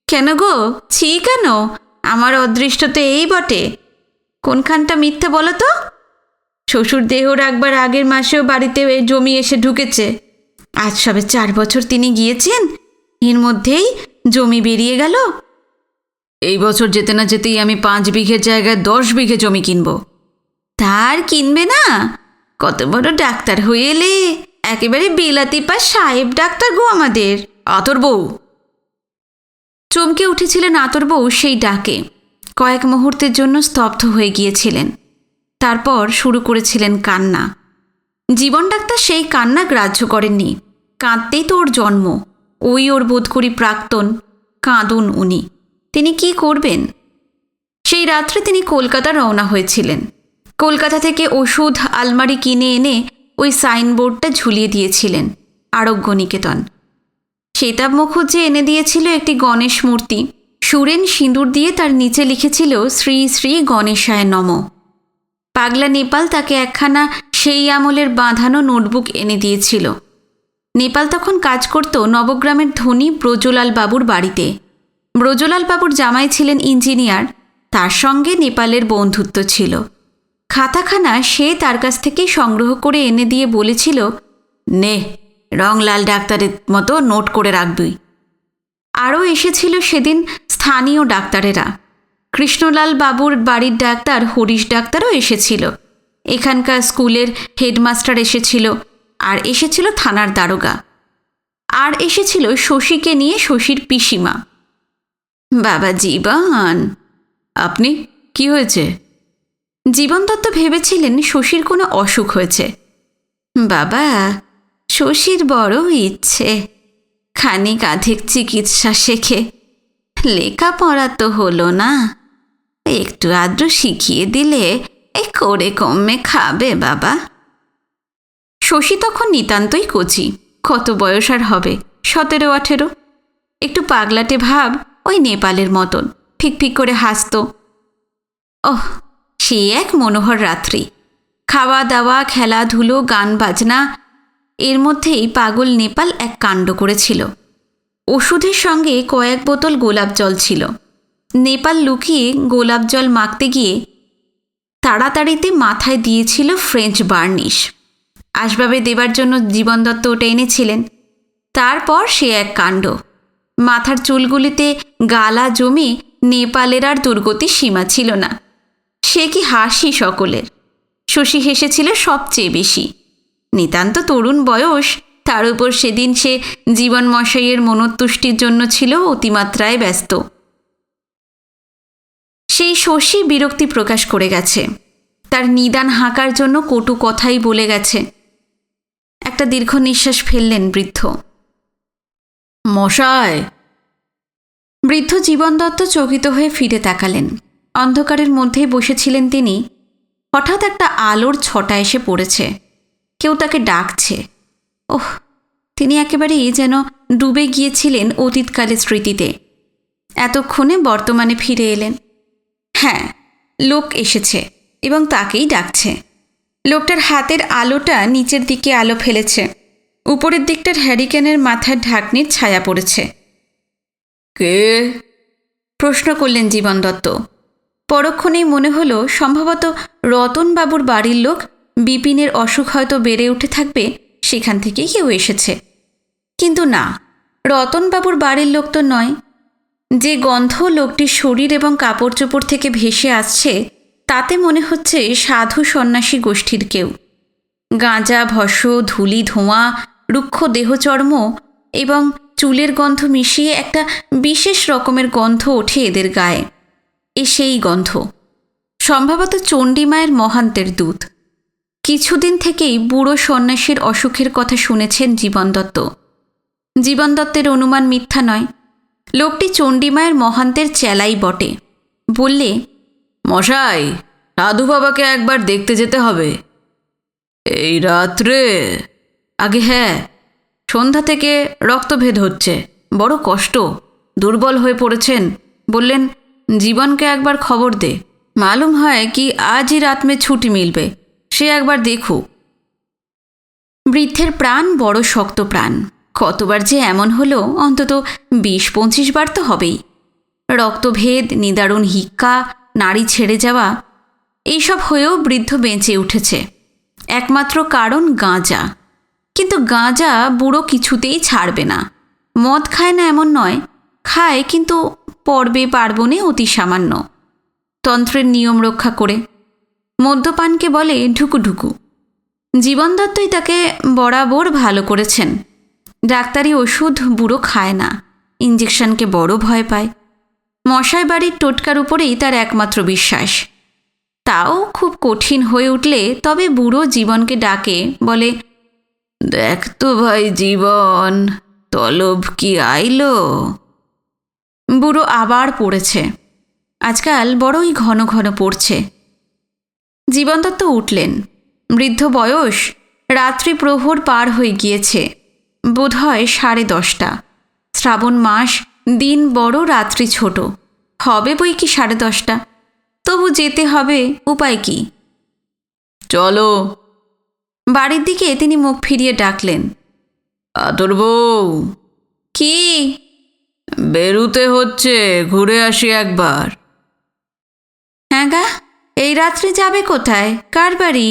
কেন গো, ছি কেন? আমার অদৃষ্ট তো এই বটে। কোনখানটা মিথ্যে বলো তো? শ্বশুর দেহ রাখবার আগের মাসেও বাড়িতে জমি এসে ঢুকেছে। আজ সবে 4 বছর তিনি গিয়েছেন, এর মধ্যেই জমি বেরিয়ে গেল। এই বছর যেতে না যেতেই আমি 5 বিঘের জায়গায় 10 বিঘে জমি কিনব। তার কিনবে না? কত বড় ডাক্তার হয়ে এলে, একেবারে বিলাতি পাস সাহেব ডাক্তার গো আমাদের। আতর বউ! চমকে উঠেছিলেন আতর বউ সেই ডাকে। কয়েক মুহূর্তের জন্য স্তব্ধ হয়ে গিয়েছিলেন। তারপর শুরু করেছিলেন কান্না। জীবন ডাক্তার সেই কান্না গ্রাহ্য করেননি। কাঁদতেই তো ওর জন্ম, ওই ওর বোধ করি প্রাক্তন। কাঁদুন উনি, তিনি কি করবেন? সেই রাত্রে তিনি কলকাতা রওনা হয়েছিলেন। কলকাতা থেকে ওষুধ আলমারি কিনে এনে ওই সাইনবোর্ডটা ঝুলিয়ে দিয়েছিলেন, আরোগ্য নিকেতন। সেতাব মুখুজ্জি এনে দিয়েছিল একটি গণেশ মূর্তি। সুরেন সিঁদুর দিয়ে তার নিচে লিখেছিল, শ্রী শ্রী গণেশায় নম। পাগলা নেপাল তাকে একখানা সেই আমলের বাঁধানো নোটবুক এনে দিয়েছিল। নেপাল তখন কাজ করত নবগ্রামের ধনী ব্রজলাল বাবুর বাড়িতে। ব্রজলাল বাবুর জামাই ছিলেন ইঞ্জিনিয়ার, তার সঙ্গে নেপালের বন্ধুত্ব ছিল। খাতাখানা সে তার কাছ থেকে সংগ্রহ করে এনে দিয়ে বলেছিল, নে, রংলাল ডাক্তারের মতো নোট করে রাখবি। আরও এসেছিল সেদিন স্থানীয় ডাক্তারেরা। কৃষ্ণলাল বাবুর বাড়ির ডাক্তার হরিশ ডাক্তারও এসেছিল। এখানকার স্কুলের হেডমাস্টার এসেছিল, আর এসেছিল থানার দারোগা, আর এসেছিল শশীকে নিয়ে শশীর পিসিমা। বাবা জীবন! আপনি? কি হয়েছে? জীবন দত্ত ভেবেছিলেন শশীর কোনো অসুখ হয়েছে। বাবা, শশীর বড় ইচ্ছে খানিক আধিক চিকিৎসা শেখে। লেখাপড়া তো হলো না, একটু আদ্র শিখিয়ে দিলে এই করে কমে খাবে বাবা। শশী তখন নিতান্তই কচি, কত বয়স আর হবে, 17-18। একটু পাগলাটে ভাব, ওই নেপালের মতন, ফিক করে হাসত। ওহ, সে এক মনোহর রাত্রি। খাওয়া দাওয়া, খেলাধুলো, গান বাজনা, এর মধ্যেই পাগল নেপাল এক কাণ্ড করেছিল। ওষুধের সঙ্গে কয়েক বোতল গোলাপ জল ছিল। নেপাল লুকিয়ে গোলাপ জল মাখতে গিয়ে তাড়াতাড়িতে মাথায় দিয়েছিল ফ্রেঞ্চ বার্নিশ। আসবাবে দেবার জন্য জীবন দত্ত ওটা এনেছিলেন। তারপর সে এক কাণ্ড। মাথার চুলগুলিতে গালা জমে নেপালের আর দুর্গতির সীমা ছিল না। সে কি হাসি সকলের! শশী হেসেছিল সবচেয়ে বেশি। নিতান্ত তরুণ বয়স, তার উপর সেদিন সে জীবন মশাইয়ের মনোতুষ্টির জন্য ছিল অতিমাত্রায় ব্যস্ত। সেই শশী বিরক্তি প্রকাশ করে গেছে, তার নিদান হাঁকার জন্য কটু কথাই বলে গেছে। একটা দীর্ঘ নিঃশ্বাস ফেললেন বৃদ্ধ। মশাই! বৃদ্ধ জীবন দত্ত চকিত হয়ে ফিরে তাকালেন। অন্ধকারের মধ্যেই বসেছিলেন তিনি। হঠাৎ একটা আলোর ছটা এসে পড়েছে। কেউ তাকে ডাকছে। ওহ, তিনি একেবারেই যেন ডুবে গিয়েছিলেন অতীতকালের স্মৃতিতে। এতক্ষণে বর্তমানে ফিরে এলেন। হ্যাঁ, লোক এসেছে এবং তাকেই ডাকছে। লোকটার হাতের আলোটা নিচের দিকে আলো ফেলেছে। উপরের দিকটার হ্যারিকেনের মাথার ঢাকনির ছায়া পড়েছে। কে? প্রশ্ন করলেন জীবন দত্ত। পরক্ষণেই মনে হলো সম্ভবত রতনবাবুর বাড়ির লোক। বিপিনের অসুখ হয়তো বেড়ে উঠে থাকবে, সেখান থেকেই কেউ এসেছে। কিন্তু না, রতনবাবুর বাড়ির লোক তো নয়। যে গন্ধ লোকটির শরীর এবং কাপড় চোপড় থেকে ভেসে আসছে, তাতে মনে হচ্ছে সাধু সন্ন্যাসী গোষ্ঠীর কেউ। গাঁজা, ভস্য, ধুলি, ধোঁয়া, রুক্ষ দেহচর্ম এবং চুলের গন্ধ মিশিয়ে একটা বিশেষ রকমের গন্ধ ওঠে এদের গায়ে। সেই গন্ধ সম্ভবত চণ্ডীমায়ের মহান্তের দূত। কিছুদিন থেকেই বুড়ো সন্ন্যাসীর অসুখের কথা শুনেছেন জীবন দত্ত। জীবন দত্তের অনুমান মিথ্যা নয়। লোকটি চণ্ডীমায়ের মহান্তের চেলাই বটে। বললে, মশাই, সাধু বাবাকে একবার দেখতে যেতে হবে। এই রাত্রে? আগে হ্যাঁ, সন্ধ্যা থেকে রক্তভেদ হচ্ছে, বড় কষ্ট, দুর্বল হয়ে পড়েছেন। বললেন জীবনকে একবার খবর দে, মালুম হয় কি আজই রাত মে ছুটি মিলবে, সে একবার দেখুক। বৃদ্ধের প্রাণ বড় শক্ত প্রাণ। কতবার যে এমন হলো, অন্তত 20-25 বার তো হবেই। রক্তভেদ, নিদারুণ হিক্কা, নাড়ি ছেড়ে যাওয়া, এইসব হয়েও বৃদ্ধ বেঁচে উঠেছে। একমাত্র কারণ গাঁজা। কিন্তু গাঁজা বুড়ো কিছুতেই ছাড়বে না। মদ খায় না এমন নয়, খায়, কিন্তু পর্বে পার্বণে অতি সামান্য, তন্ত্রের নিয়ম রক্ষা করে। মদ্যপানকে বলে ঢুকুঢুকু। জীবন দত্তই তাকে বরাবর ভালো করেছেন। ডাক্তারি ওষুধ বুড়ো খায় না, ইঞ্জেকশনকে বড় ভয় পায়। মশাই বাড়ির টোটকার উপরেই তার একমাত্র বিশ্বাস। তাও খুব কঠিন হয়ে উঠলে তবে বুড়ো জীবনকে ডাকে, বলে, দেখ তো ভাই জীবন, তলব কি আইলো? বুড়ো আবার পড়েছে। আজকাল বড়ই ঘন ঘন পড়ছে। জীবন দত্ত উঠলেন। বৃদ্ধ বয়স, রাত্রি প্রহর পার হয়ে গিয়েছে, বোধহয় 10:30। শ্রাবণ মাস, দিন বড়, রাত্রি ছোট। হবে বই কি 10:30। তবু যেতে হবে, উপায় কি? চলো। বাড়ির দিকে তিনি মুখ ফিরিয়ে ডাকলেন, তোর বউ। কি? বেরুতে হচ্ছে, ঘুরে আসি একবার। হ্যাঁ গা, এই রাত্রে যাবে কোথায়? কার বাড়ি?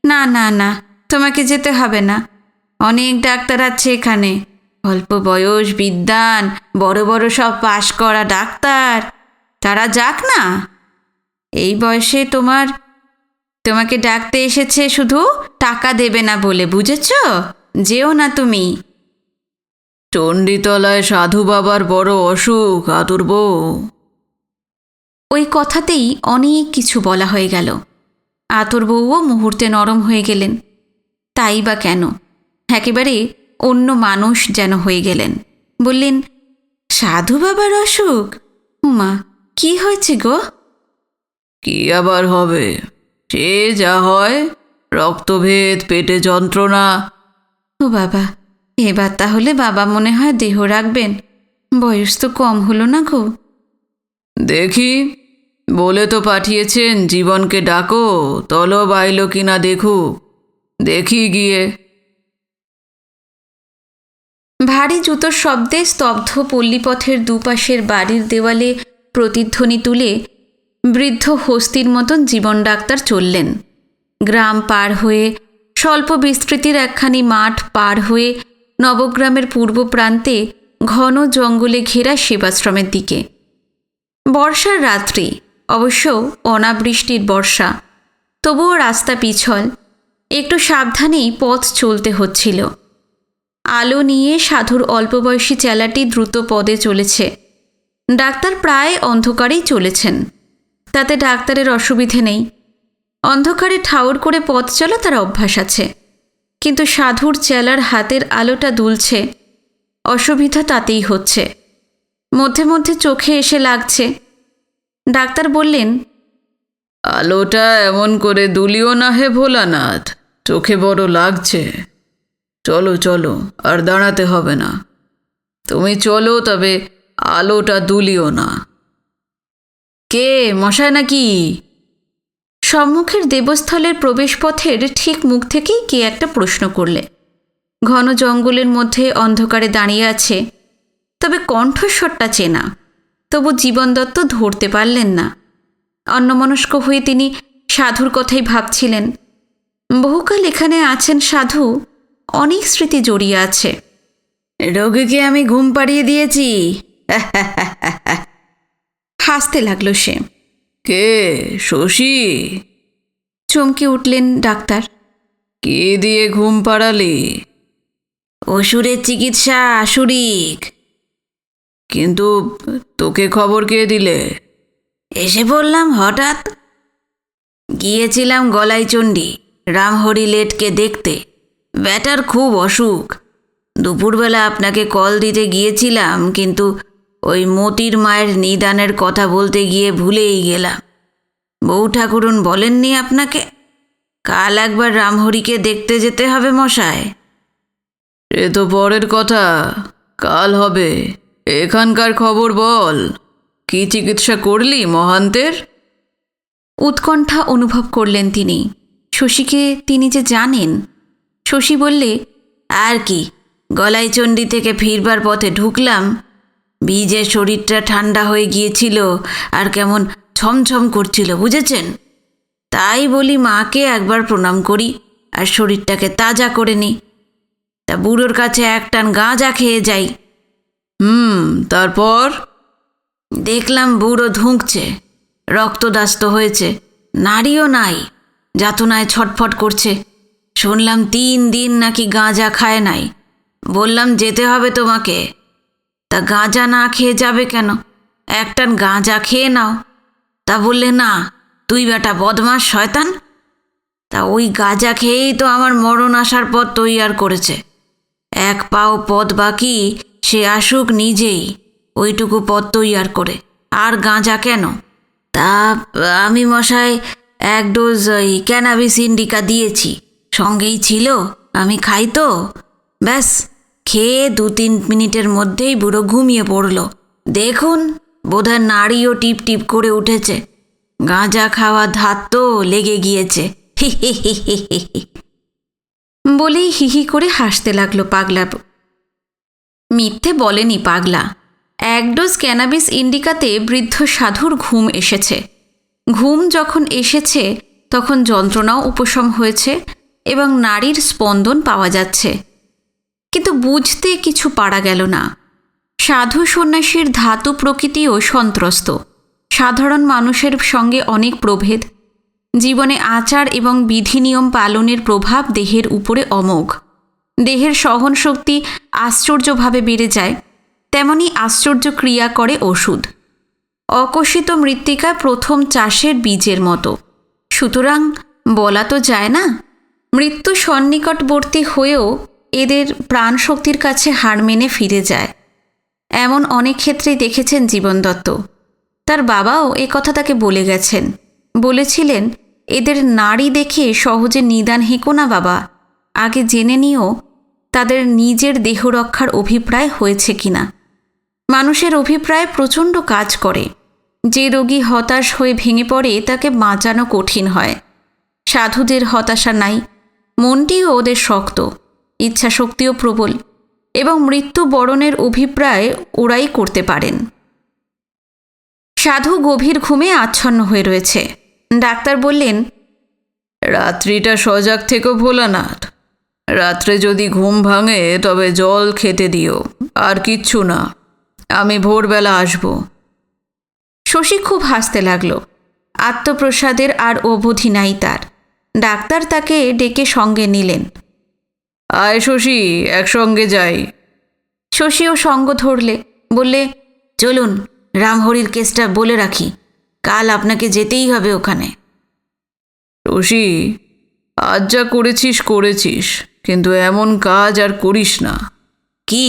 না না না, তোমাকে যেতে হবে না। অনেক ডাক্তার আছে এখানে, অল্প বয়স, বিদ্বান, বড় বড় সব পাশ করা ডাক্তার। তারা যাক না। এই বয়সে তোমাকে ডাকতে এসেছে শুধু টাকা দেবে না বলে, বুঝেছ? যেও না তুমি। চণ্ডীতলায় সাধু বাবার বড় অসুখ, তোর বউ। ওই কথাতেই অনেক কিছু বলা হয়ে গেল। আতর বউও মুহূর্তে নরম হয়ে গেলেন। তাই বা কেন, একেবারে অন্য মানুষ যেন হয়ে গেলেন। বললেন, সাধু বাবার অসুখ? উমা, কি হয়েছে গো? কি আবার হবে? সে যা হয়, রক্তভেদ, পেটে যন্ত্রণা। ও বাবা, এবার তাহলে বাবা মনে হয় দেহ রাখবেন। বয়স তো কম হলো না গো। দেখি, বলে তো পাঠিয়েছেন জীবনকে ডাকো, তলব আইলো কিনা দেখুক। দেখি গিয়ে। ভারী জুতোর শব্দে স্তব্ধ পল্লীপথের দুপাশের বাড়ির দেওয়ালে প্রতিধ্বনি তুলে বৃদ্ধ হস্তির মতন জীবন ডাক্তার চললেন। গ্রাম পার হয়ে, স্বল্প বিস্তৃতির একখানি মাঠ পার হয়ে নবগ্রামের পূর্ব প্রান্তে ঘন জঙ্গলে ঘেরা সেবাশ্রমের দিকে। বর্ষার রাত্রি, অবশ্য অনাবৃষ্টির বর্ষা, তবুও রাস্তা পিছল। একটু সাবধানেই পথ চলতে হচ্ছিল। আলো নিয়ে সাধুর অল্পবয়সী চেলাটি দ্রুত পদে চলেছে। ডাক্তার প্রায় অন্ধকারেই চলেছেন, তাতে ডাক্তারের অসুবিধে নেই। অন্ধকারে ঠাউর করে পথ চলা তার অভ্যাস আছে। কিন্তু সাধুর চেলার হাতের আলোটা দুলছে, অসুবিধা তাতেই হচ্ছে। মধ্যে মধ্যে চোখে এসে লাগছে। ডাক্তার বললেন, আলোটা এমন করে দুলিও না হে ভোলানাথ, চোখে বড় লাগছে। চলো চলো, আর দাঁড়াতে হবে না। তুমি চলো, তবে আলোটা দুলিও না। কে, মশাই নাকি? সম্মুখের দেবস্থলের প্রবেশপথের ঠিক মুখ থেকেই কে একটা প্রশ্ন করলে। ঘন জঙ্গলের মধ্যে অন্ধকারে দাঁড়িয়ে আছে, তবে কণ্ঠস্বরটা চেনা। তবু জীবন দত্ত ধরতে পারলেন না। অন্যমনস্ক হয়ে তিনি সাধুর কথাই ভাবছিলেন। বহুকাল এখানে আছেন সাধু, অনেক স্মৃতি জড়িয়ে আছে। রোগীকে আমি ঘুম পাড়িয়ে দিয়েছি। হাসতে লাগলো সে। কে, শশী? চমকে উঠলেন ডাক্তার। কি দিয়ে ঘুম পাড়ালি? অসুরের চিকিৎসা, আসুরিক। কিন্তু তোকে খবর কে দিলে? এসে বললাম হঠাৎ। গিয়েছিলাম গলাইচণ্ডী রামহরি লেটকে দেখতে। ব্যাটার খুব অসুখ। দুপুরবেলা আপনাকে কল দিতে গিয়েছিলাম, কিন্তু ওই মতির মায়ের নিদানের কথা বলতে গিয়ে ভুলেই গেলাম। বউ ঠাকুরুন বলেননি আপনাকে? কাল একবার রামহরিকে দেখতে যেতে হবে মশায়। এ তো পরের কথা, কাল হবে। এখানকার খবর বল, কি চিকিৎসা করলি মহান্তের? উৎকণ্ঠা অনুভব করলেন তিনি। শশীকে তিনি যে জানেন। শশী বললে, আর কি, গলাইচণ্ডী থেকে ফিরবার পথে ঢুকলাম। বীজে শরীরটা ঠান্ডা হয়ে গিয়েছিল, আর কেমন ছমছম করছিল, বুঝেছেন? তাই বলি মাকে একবার প্রণাম করি আর শরীরটাকে তাজা করে নিই। তা বুড়োর কাছে এক টান গাঁজা খেয়ে যাই। তারপর দেখলাম বুড়ো ধুঁকছে, রক্তদাস্ত হয়েছে, নাড়িও নাই, যাতনায় ছটফট করছে। শুনলাম 3 দিন নাকি গাঁজা খায় নাই। বললাম যেতে হবে তোমাকে। তা গাঁজা না খেয়ে যাবে কেন? এক টান গাঁজা খেয়ে নাও। তা বললে না, তুই বেটা বদমাস শয়তান। তা ওই গাঁজা খেয়েই তো আমার মরণ আসার পথ তৈয়ার করেছে। এক পাও পথ বাকি, সে আসুক নিজেই, ওইটুকু পথ তৈয়ার করে। আর গাঁজা কেন? তা আমি মশাই 1 ডোজ ওই ক্যানাবিস ইন্ডিকা দিয়েছি, সঙ্গেই ছিল, আমি খাই তো। ব্যাস, খেয়ে 2-3 মিনিটের মধ্যেই বুড়ো ঘুমিয়ে পড়ল। দেখুন, বোধহয় নাড়িও টিপ টিপ করে উঠেছে। গাঁজা খাওয়া ধাত তো লেগে গিয়েছে। বলেই হিহি করে হাসতে লাগলো পাগলা। মিথ্যে বলেনি পাগলা। 1 ডোজ ক্যানাবিস ইন্ডিকাতে বৃদ্ধ সাধুর ঘুম এসেছে। ঘুম যখন এসেছে তখন যন্ত্রণাও উপশম হয়েছে এবং নাড়ির স্পন্দন পাওয়া যাচ্ছে। কিন্তু বুঝতে কিছু পারা গেল না। সাধু সন্ন্যাসীর ধাতু প্রকৃতিও সন্ত্রস্ত। সাধারণ মানুষের সঙ্গে অনেক প্রভেদ। জীবনে আচার এবং বিধিনিয়ম পালনের প্রভাব দেহের উপরে অমোঘ। দেহের সহনশক্তি আশ্চর্যভাবে বেড়ে যায়, তেমনি আশ্চর্য ক্রিয়া করে ওষুধ। অকোষিত মৃত্তিকা প্রথম চাষের বীজের মতো। সুতরাং বলা তো যায় না, মৃত্যু সন্নিকটবর্তী হয়েও এদের প্রাণশক্তির কাছে হার মেনে ফিরে যায়। এমন অনেক ক্ষেত্রেই দেখেছেন জীবন দত্ত। তার বাবাও এ কথা তাকে বলে গেছেন। বলেছিলেন, এদের নাড়ি দেখে সহজে নিদান হেঁকো না বাবা, আগে জেনে নিও তাদের নিজের দেহ রক্ষার অভিপ্রায় হয়েছে কিনা। মানুষের অভিপ্রায় প্রচণ্ড কাজ করে। যে রোগী হতাশ হয়ে ভেঙে পড়ে তাকে বাঁচানো কঠিন হয়। সাধুদের হতাশা নাই, মনটিও ওদের শক্ত, ইচ্ছা শক্তিও প্রবল, এবং মৃত্যু বরণের অভিপ্রায় ওরাই করতে পারেন। সাধু গভীর ঘুমে আচ্ছন্ন হয়ে রয়েছে। ডাক্তার বললেন, রাত্রিটা সজাগ থেকো ভোলানাথ। রাত্রে যদি ঘুম ভাঙে তবে জল খেতে দিও, আর কিচ্ছু না। আমি ভোরবেলা আসব। শশী খুব হাসতে লাগল। আত্মপ্রসাদের আর অবধি নাই তার। ডাক্তার তাকে ডেকে সঙ্গে নিলেন। আয় শশী, একসঙ্গে যাই। শশীও সঙ্গ ধরলে, বললে, চলুন, রামহরির কেসটা বলে রাখি, কাল আপনাকে যেতেই হবে ওখানে। শশী, আজ যা করেছিস, কিন্তু এমন কাজ আর করিস না। কি,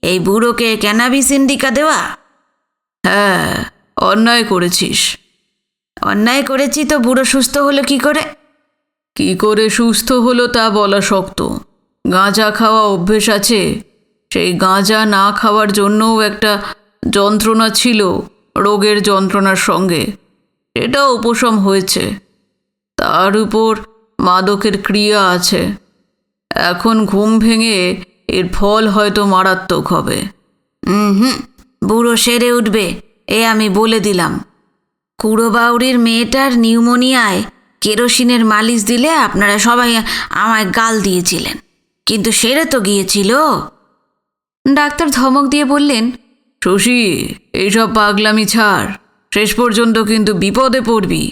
এই বুড়োকে ক্যানাবিস ইন্ডিকা দেওয়া? হ্যাঁ, অন্যায় করেছিস। অন্যায় করেছি তো বুড়ো সুস্থ হলো কি করে? কি করে সুস্থ হলো তা বলা শক্ত। গাঁজা খাওয়া অভ্যেস আছে। সেই গাঁজা না খাওয়ার জন্যও একটা যন্ত্রণা ছিল, রোগের যন্ত্রণার সঙ্গে। এটা উপশম হয়েছে। তার উপর মাদকের ক্রিয়া আছে। এখন ঘুম ভেঙে এর ফল হয়তো মারাত্মক হবে। বুড়ো সেরে উঠবে, এ আমি বলে দিলাম। কুড়ো বাউরির মেয়েটার নিউমোনিয়ায় কেরোসিনের মালিশ দিলে আপনারা সবাই আমায় গাল দিয়েছিলেন, কিন্তু সেরে তো গিয়েছিল। ডাক্তার ধমক দিয়ে বললেন, শশী, এইসব পাগলামি ছাড়। শেষ পর্যন্ত কিন্তু বিপদে পড়বি।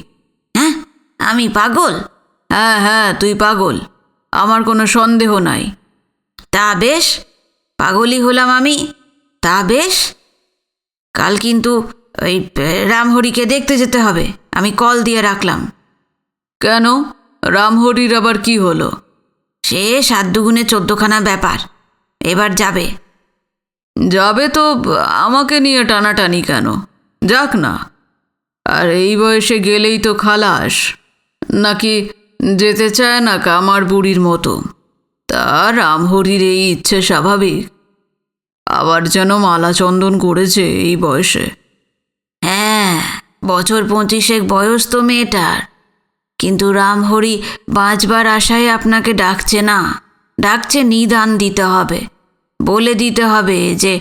হ্যাঁ, আমি পাগল? হ্যাঁ, তুই পাগল, আমার কোনো সন্দেহ নাই। তা বেশ, পাগলই হলাম আমি। তা বেশ, কাল কিন্তু ওই রামহরিকে দেখতে যেতে হবে। আমি কল দিয়ে রাখলাম। কেন, রামহরির আবার কি হলো? সে 7 দুগুণে 14খানা ব্যাপার। এবার যাবে তো আমাকে নিয়ে টানাটানি কেন? যাক না। আর এই বয়সে গেলেই তো খালাস। নাকি যেতে চায় না কামার বুড়ির মতো? তা রামহরির এই ইচ্ছে স্বাভাবিক। আবার যেন মালা চন্দন করেছে এই বয়সে। হ্যাঁ, বছর 25 বয়স তো মেয়েটার। কিন্তু রামহরি বাঁচবার আশায় আপনাকে ডাকছে না, ডাকছে নিদান দিতে হবে, বলে দিতে হবে যে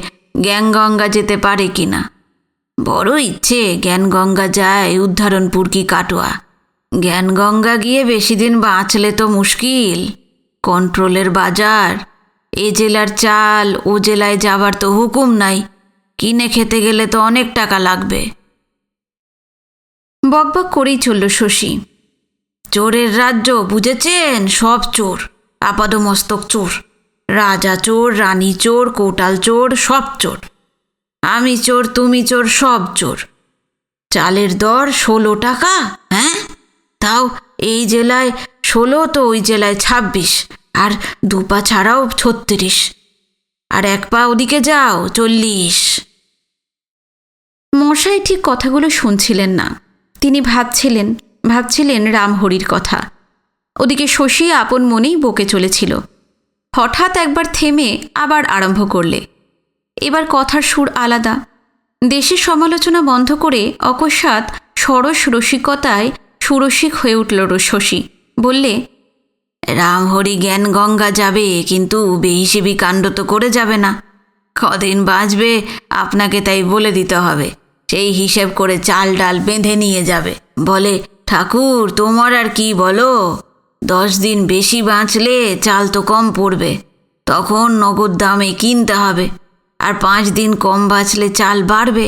জ্ঞানগঙ্গা যেতে পারে কিনা। বড় ইচ্ছে জ্ঞানগঙ্গা যায় উদ্ধারণপুর কি কাটোয়া। জ্ঞানগঙ্গা গিয়ে বেশি দিন বাঁচলে তো মুশকিল। কন্ট্রোলের বাজার। এ জেলার চাল ও জেলায় যাবার তো হুকুম নাই। কিনে খেতে গেলে তো অনেক টাকা লাগবে। বকবক করেই চলল শশী। চোরের রাজ্য, বুঝেছেন? সব চোর, আপাদমস্তক চোর। রাজা চোর, রানী চোর, কোটাল চোর, সব চোর। আমি চোর, তুমি চোর, সব চোর। চালের দর 16 টাকা। হ্যাঁ, তাও এই জেলায় 16 তো ওই জেলায় 26, আর 2 পা ছাড়াও 36, আর 1 পা ওদিকে যাও 40। মশাই ঠিক কথাগুলো শুনছিলেন না। তিনি ভাবছিলেন রামহরির কথা। ওদিকে শশী আপন মনেই বকে চলেছিল। হঠাৎ একবার থেমে আবার আরম্ভ করলে। এবার কথার সুর আলাদা। দেশের সমালোচনা বন্ধ করে অকস্মাৎ সরস রসিকতায় সুরসিক হয়ে উঠল শশী। বললে, রামহরি জ্ঞানগঙ্গা যাবে, কিন্তু বেহিসেবি কাণ্ড তো করে যাবে না। কদিন বাঁচবে আপনাকে তাই বলে দিতে হবে। সেই হিসেব করে চাল ডাল বেঁধে নিয়ে যাবে। বলে, ঠাকুর তোমার আর কি বলো, 10 দিন বেশি বাঁচলে চাল তো কম পড়বে, তখন নগদ দামে কিনতে হবে। আর 5 দিন কম বাঁচলে চাল বাড়বে।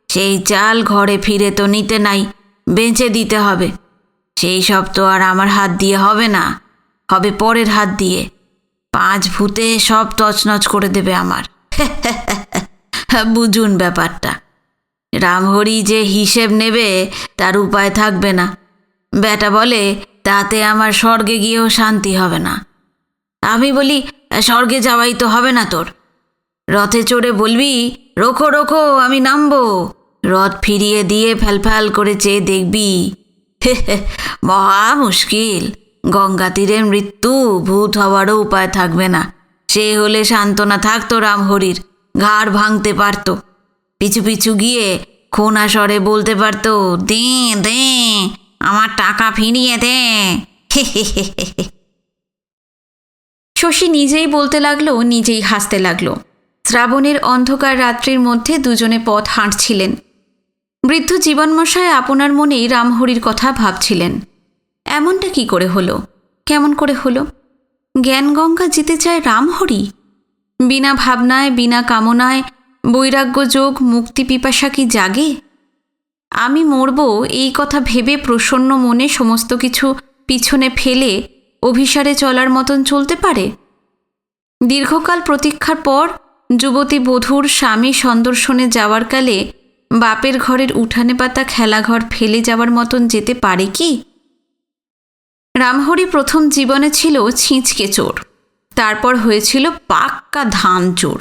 সেই চাল ঘরে ফিরে তো নিতে নাই, বেচে দিতে হবে। সেই সব তো আর আমার হাত দিয়ে হবে না, হবে পরের হাত দিয়ে। 5 ভূতে সব তছনছ করে দেবে আমার। বুঝুন ব্যাপারটা। রামহরি যে হিসেব নেবে তার উপায় থাকবে না। বেটা বলে, তাতে আমার স্বর্গে গিয়েও শান্তি হবে না। আমি বলি, স্বর্গে যাওয়াই তো হবে না তোর। রথে চড়ে বলবি, রোখো রোখো, আমি নামবো। রথ ফিরিয়ে দিয়ে ফ্যালফ্যাল করে চেয়ে দেখবি মহা মুশকিল। গঙ্গা তীরে মৃত্যু, ভূত হওয়ারও উপায় থাকবে না। সে হলে সান্ত্বনা থাকতো রামহরির, ঘাড় ভাঙতে পারত, পিছু পিছু গিয়ে খোনা স্বরে বলতে পারত, দে দে আমার টাকা ফিরিয়ে দে। শশী নিজেই বলতে লাগলো, নিজেই হাসতে লাগলো। শ্রাবণের অন্ধকার রাত্রির মধ্যে দুজনে পথ হাঁটছিলেন। বৃদ্ধ জীবনমশাই আপনার মনেই রামহরির কথা ভাবছিলেন। এমনটা কি করে হলো, কেমন করে হলো? জ্ঞানগঙ্গা যেতে চায় রামহরি? বিনা ভাবনায়, বিনা কামনায় বৈরাগ্য যোগ মুক্তি পিপাসা কি জাগে? আমি মরব এই কথা ভেবে প্রসন্ন মনে সমস্ত কিছু পিছনে ফেলে অভিসারে চলার মতন চলতে পারে? দীর্ঘকাল প্রতীক্ষার পর যুবতী বধূর স্বামী সন্দর্শনে যাওয়ার কালে বাপের ঘরের উঠানে পাতা খেলাঘর ফেলে যাওয়ার মতন যেতে পারে কি? রামহরি প্রথম জীবনে ছিল ছিঁচকে চোর, তারপর হয়েছিল পাক্কা ধান চোর।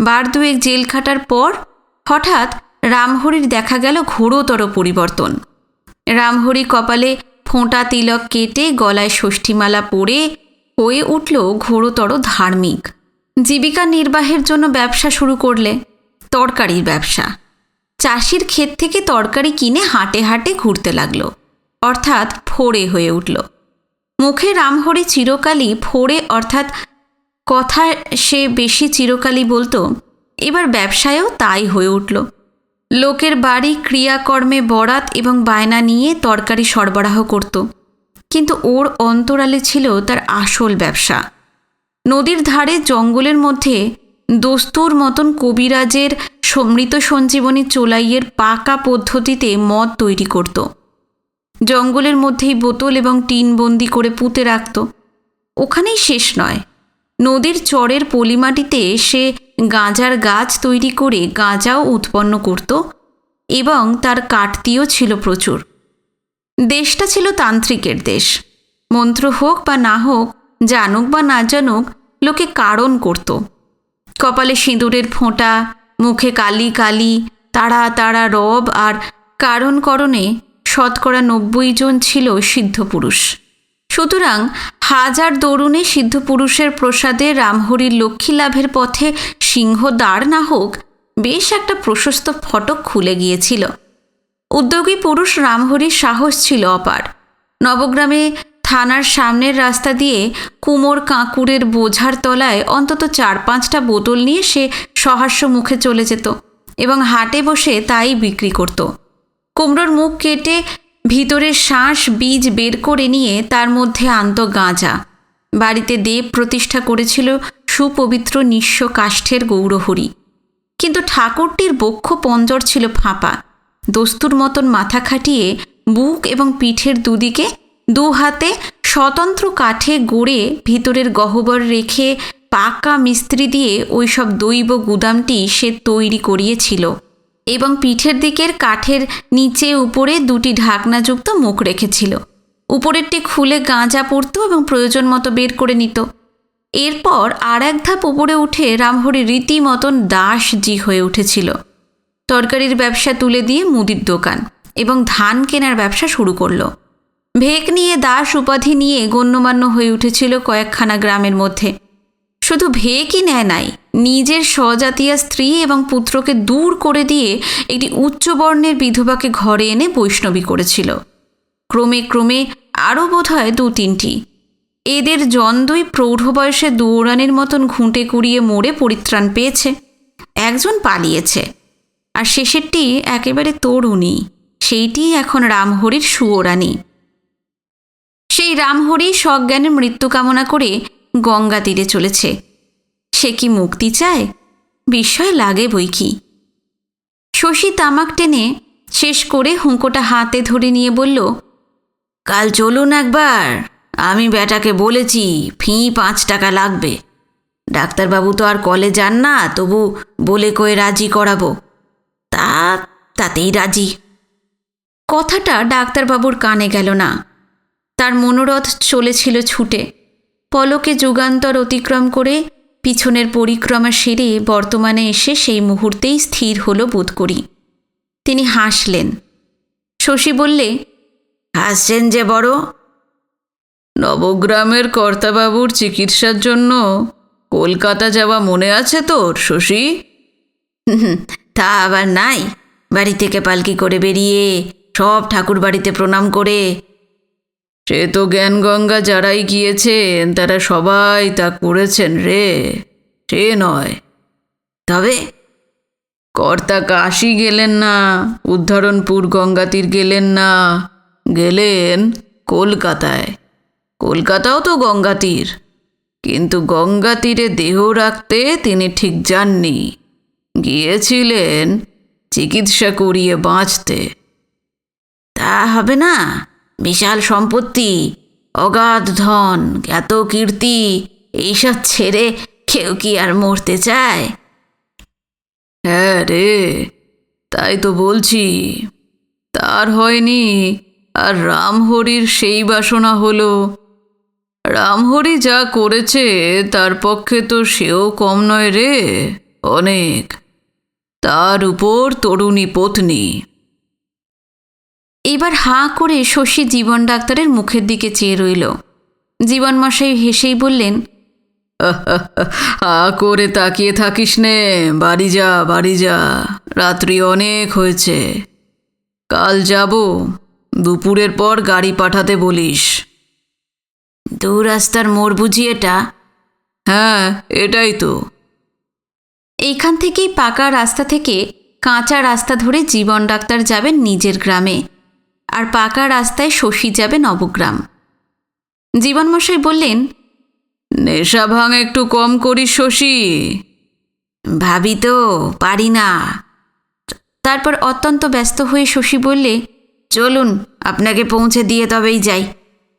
বার দুয়েক জেল খাটার পর হঠাৎ রামহরির দেখা গেল ঘোরতর পরিবর্তন। রামহরি কপালে ফোঁটা তিলক কেটে গলায় ষষ্ঠীমালা পরে হয়ে উঠল ঘোরতর ধার্মিক। জীবিকা নির্বাহের জন্য ব্যবসা শুরু করলে, তরকারির ব্যবসা। চাষির ক্ষেত থেকে তরকারি কিনে হাটে হাটে ঘুরতে লাগলো, অর্থাৎ ফোড়ে হয়ে উঠল। মুখে রামহরি চিরকালই ফোড়ে অর্থাৎ কথা সে বেশি চিরকালই বলতো, এবার ব্যবসায়ও তাই হয়ে উঠল। লোকের বাড়ি ক্রিয়াকর্মে বরাত এবং বায়না নিয়ে তরকারি সরবরাহ করত, কিন্তু ওর অন্তরালে ছিল তার আসল ব্যবসা। নদীর ধারে জঙ্গলের মধ্যে দস্তুর মতন কবিরাজের সমৃত সঞ্জীবনী চোলাইয়ের পাকা পদ্ধতিতে মদ তৈরি করত। জঙ্গলের মধ্যেই বোতল এবং টিন বন্দি করে পুঁতে রাখত। ওখানেই শেষ নয়, নদীর চরের পলিমাটিতে সে গাঁজার গাছ তৈরি করে গাঁজাও উৎপন্ন করত এবং তার কাটতিও ছিল প্রচুর। দেশটা ছিল তান্ত্রিকের দেশ। মন্ত্র হোক বা না হোক, জানুক বা না জানুক, লোকে কারণ করত। কপালে সিঁদুরের ফোঁটা, মুখে কালি কালি, তাড়া তাড়া রব আর কারণকরণে 90% জন ছিল সিদ্ধপুরুষ। সুতরাং হাজার দরুণে সিদ্ধপুরুষের প্রসাদে রামহরির লক্ষ্মী লাভের পথে সিংহ দাঁড় না হোক, বেশ একটা প্রশস্ত ফটক খুলে গিয়েছিল। উদ্যোগী পুরুষ রামহরির সাহস ছিল অপার। নবগ্রামে থানার সামনের রাস্তা দিয়ে কুমোর কাঁকুরের বোঝার তলায় অন্তত 4-5টা বোতল নিয়ে সে সহাস্য মুখে চলে যেত এবং হাটে বসে তাই বিক্রি করত। কুমড়োর মুখ কেটে ভিতরের শাঁস বীজ বের করে নিয়ে তার মধ্যে আনত গাঁজা। বাড়িতে দেব প্রতিষ্ঠা করেছিল সুপবিত্র নিঃস্ব কাষ্ঠের গৌরহরি, কিন্তু ঠাকুরটির বক্ষ পঞ্জর ছিল ফাঁপা। দস্তুর মতন মাথা খাটিয়ে বুক এবং পিঠের দুদিকে দু হাতে স্বতন্ত্র কাঠে গড়ে ভিতরের গহ্বর রেখে পাকা মিস্ত্রি দিয়ে ওইসব দৈব গুদামটি সে তৈরি করিয়েছিল এবং পিঠের দিকের কাঠের নিচে উপরে 2টি ঢাকনাযুক্ত মুখ রেখেছিল। উপরেরটি খুলে গাঁজা পড়ত এবং প্রয়োজন মতো বের করে নিত। এরপর আর এক ধাপ উপরে উঠে রামহরি রীতিমতন দাসজি হয়ে উঠেছিল। তরকারির ব্যবসা তুলে দিয়ে মুদির দোকান এবং ধান কেনার ব্যবসা শুরু করল। ভেক নিয়ে দাস উপাধি নিয়ে গণ্যমান্য হয়ে উঠেছিল কয়েকখানা গ্রামের মধ্যে। শুধু ভেকই নেয় নাই, নিজের স্বজাতীয় স্ত্রী এবং পুত্রকে দূর করে দিয়ে একটি উচ্চবর্ণের বিধবাকে ঘরে এনে বৈষ্ণবী করেছিল। ক্রমে ক্রমে আরও বোধহয় 2-3টি। এদের জনদই প্রৌঢ় বয়সে দৌড়ানির মতন ঘুঁটে কুড়িয়ে মোড়ে পরিত্রাণ পেয়েছে। একজন পালিয়েছে, আর শেষেরটি একেবারে তরুণী, সেইটি এখন রামহরির সুয়োরানী। সেই রামহরি সজ্ঞানে মৃত্যু কামনা করে গঙ্গা তীরে চলেছে। সে কি মুক্তি চায়? বিস্ময় লাগে বই কি। শশী তামাক টেনে শেষ করে হুঁকোটা হাতে ধরে নিয়ে বলল, কাল চলুন একবার। আমি বেটাকে বলেছি ফি 5 টাকা লাগবে। ডাক্তারবাবু তো আর কলে যান না, তবু বলে কয়ে রাজি করাবো। তাতেই রাজি। কথাটা ডাক্তারবাবুর কানে গেল না। তার মনোরথ চলেছিল ছুটে। পলকে যুগান্তর অতিক্রম করে পিছনের পরিক্রমা সেরে বর্তমানে এসে সেই মুহূর্তেই স্থির হল বোধ করি। তিনি হাসলেন। শশী বললে, আসছেন যে বড়? নবগ্রামের কর্তাবাবুর চিকিৎসার জন্য কলকাতা যাওয়া মনে আছে তোর, শশী? তা আবার নাই, বাড়ি থেকে পালকি করে বেরিয়ে সব ঠাকুর বাড়িতে প্রণাম করে। সে তো জ্ঞানগঙ্গা যারাই গিয়েছেন তারা সবাই তা করেছেন রে, সে নয়। তবে কর্তা কাশী গেলেন না, উদ্ধরণপুর গঙ্গাতীর গেলেন না, গেলেন কলকাতায়। কলকাতাও তো গঙ্গাতীর, কিন্তু গঙ্গা তীরে দেহ রাখতে তিনি ঠিক যাননি, গিয়েছিলেন চিকিৎসা করিয়ে বাঁচতে। তা হবে না, বিশাল সম্পত্তি, অগাধ ধন, এত কীর্তি, এইসব ছেড়ে কেউ কি আর মরতে চায়? হ্যাঁ রে, তাই তো বলছি। তার হয়নি, আর রামহরির সেই বাসনা হলো। রামহরি যা করেছে তার পক্ষে তো সেও কম নয় রে, অনেক। তার উপর তরুণী পত্নী। এবার হাঁ করে শশী জীবন ডাক্তারের মুখের দিকে চেয়ে রইল। জীবনমশাই হেসেই বললেন, হা করে তাকিয়ে থাকিস নে, বাড়ি যা, বাড়ি যা, রাত্রি অনেক হয়েছে। কাল যাব, দুপুরের পর গাড়ি পাঠাতে বলিস। দু রাস্তার মোড় বুঝি এটা? হ্যাঁ, এটাই তো। এইখান থেকেই পাকা রাস্তা থেকে কাঁচা রাস্তা ধরে জীবন ডাক্তার যাবেন নিজের গ্রামে, আর পাকা রাস্তায় শশী যাবে নবগ্রাম। জীবনমশাই বললেন, নেশা ভাঙ একটু কম করিস শশী। ভাবি তো পারি না। তারপর অত্যন্ত ব্যস্ত হয়ে শশী বললে, চলুন, আপনাকে পৌঁছে দিয়ে তবেই যাই।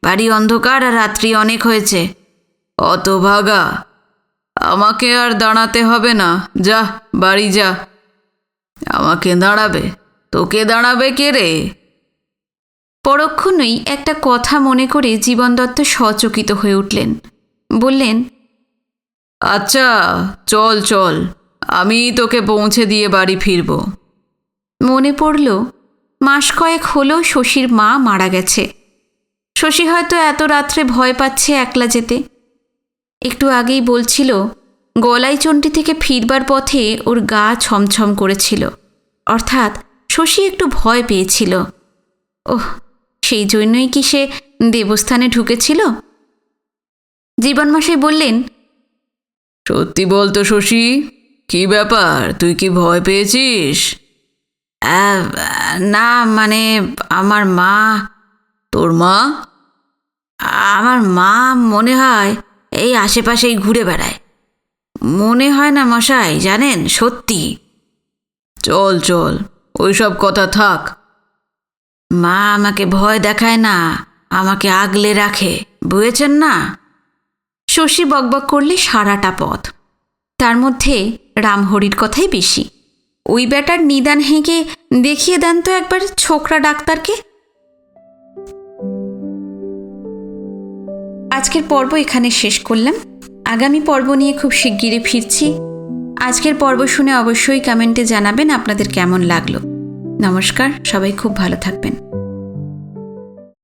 বাড়ি অন্ধকার আর রাত্রি অনেক হয়েছে। অত ভাগা, আমাকে আর দাঁড়াতে হবে না, যা বাড়ি যা। আমাকে দাঁড়াবে? তোকে দাঁড়াবে কে রে? পরক্ষণেই একটা কথা মনে করে জীবন দত্ত সচকিত হয়ে উঠলেন। বললেন, আচ্ছা চল চল, আমি তোকে পৌঁছে দিয়ে বাড়ি ফিরব। মনে পড়ল মাস কয়েক হলো শশীর মা মারা গেছে। শশী হয়তো এত রাত্রে ভয় পাচ্ছে একলা যেতে। একটু আগেই বলছিল গলাইচণ্ডী থেকে ফিরবার পথে ওর গা ছমছম করেছিল, অর্থাৎ শশী একটু ভয় পেয়েছিল। ওহ, সেই জন্যই কি সে দেবস্থানে ঢুকেছিল? জীবনমশাই বললেন, সত্যি বলতো শশী, কি ব্যাপার, তুই কি ভয় পেয়েছিস? না, মানে আমার মা। তোর মা? আমার মা মনে হয় এই আশেপাশেই ঘুরে বেড়ায়। মনে হয় না মশাই, জানেন, সত্যি। চল চল, ওইসব কথা থাক। মা আমাকে ভয় দেখায় না, আমাকে আগলে রাখে, বুঝেছেন না? শশী বকবক করলে সারাটা পথ। তার মধ্যে রামহরির কথাই বেশি। ওই বেটার নিদান হেঁকে দেখিয়ে দেন তো একবার ছোকরা ডাক্তারকে। আজকের পর্ব এখানে শেষ করলাম। আগামী পর্ব নিয়ে খুব শিগগিরই ফিরছি। আজকের পর্ব শুনে অবশ্যই কমেন্টে জানাবেন আপনাদের কেমন লাগলো। নমস্কার, সবাই খুব ভালো থাকবেন।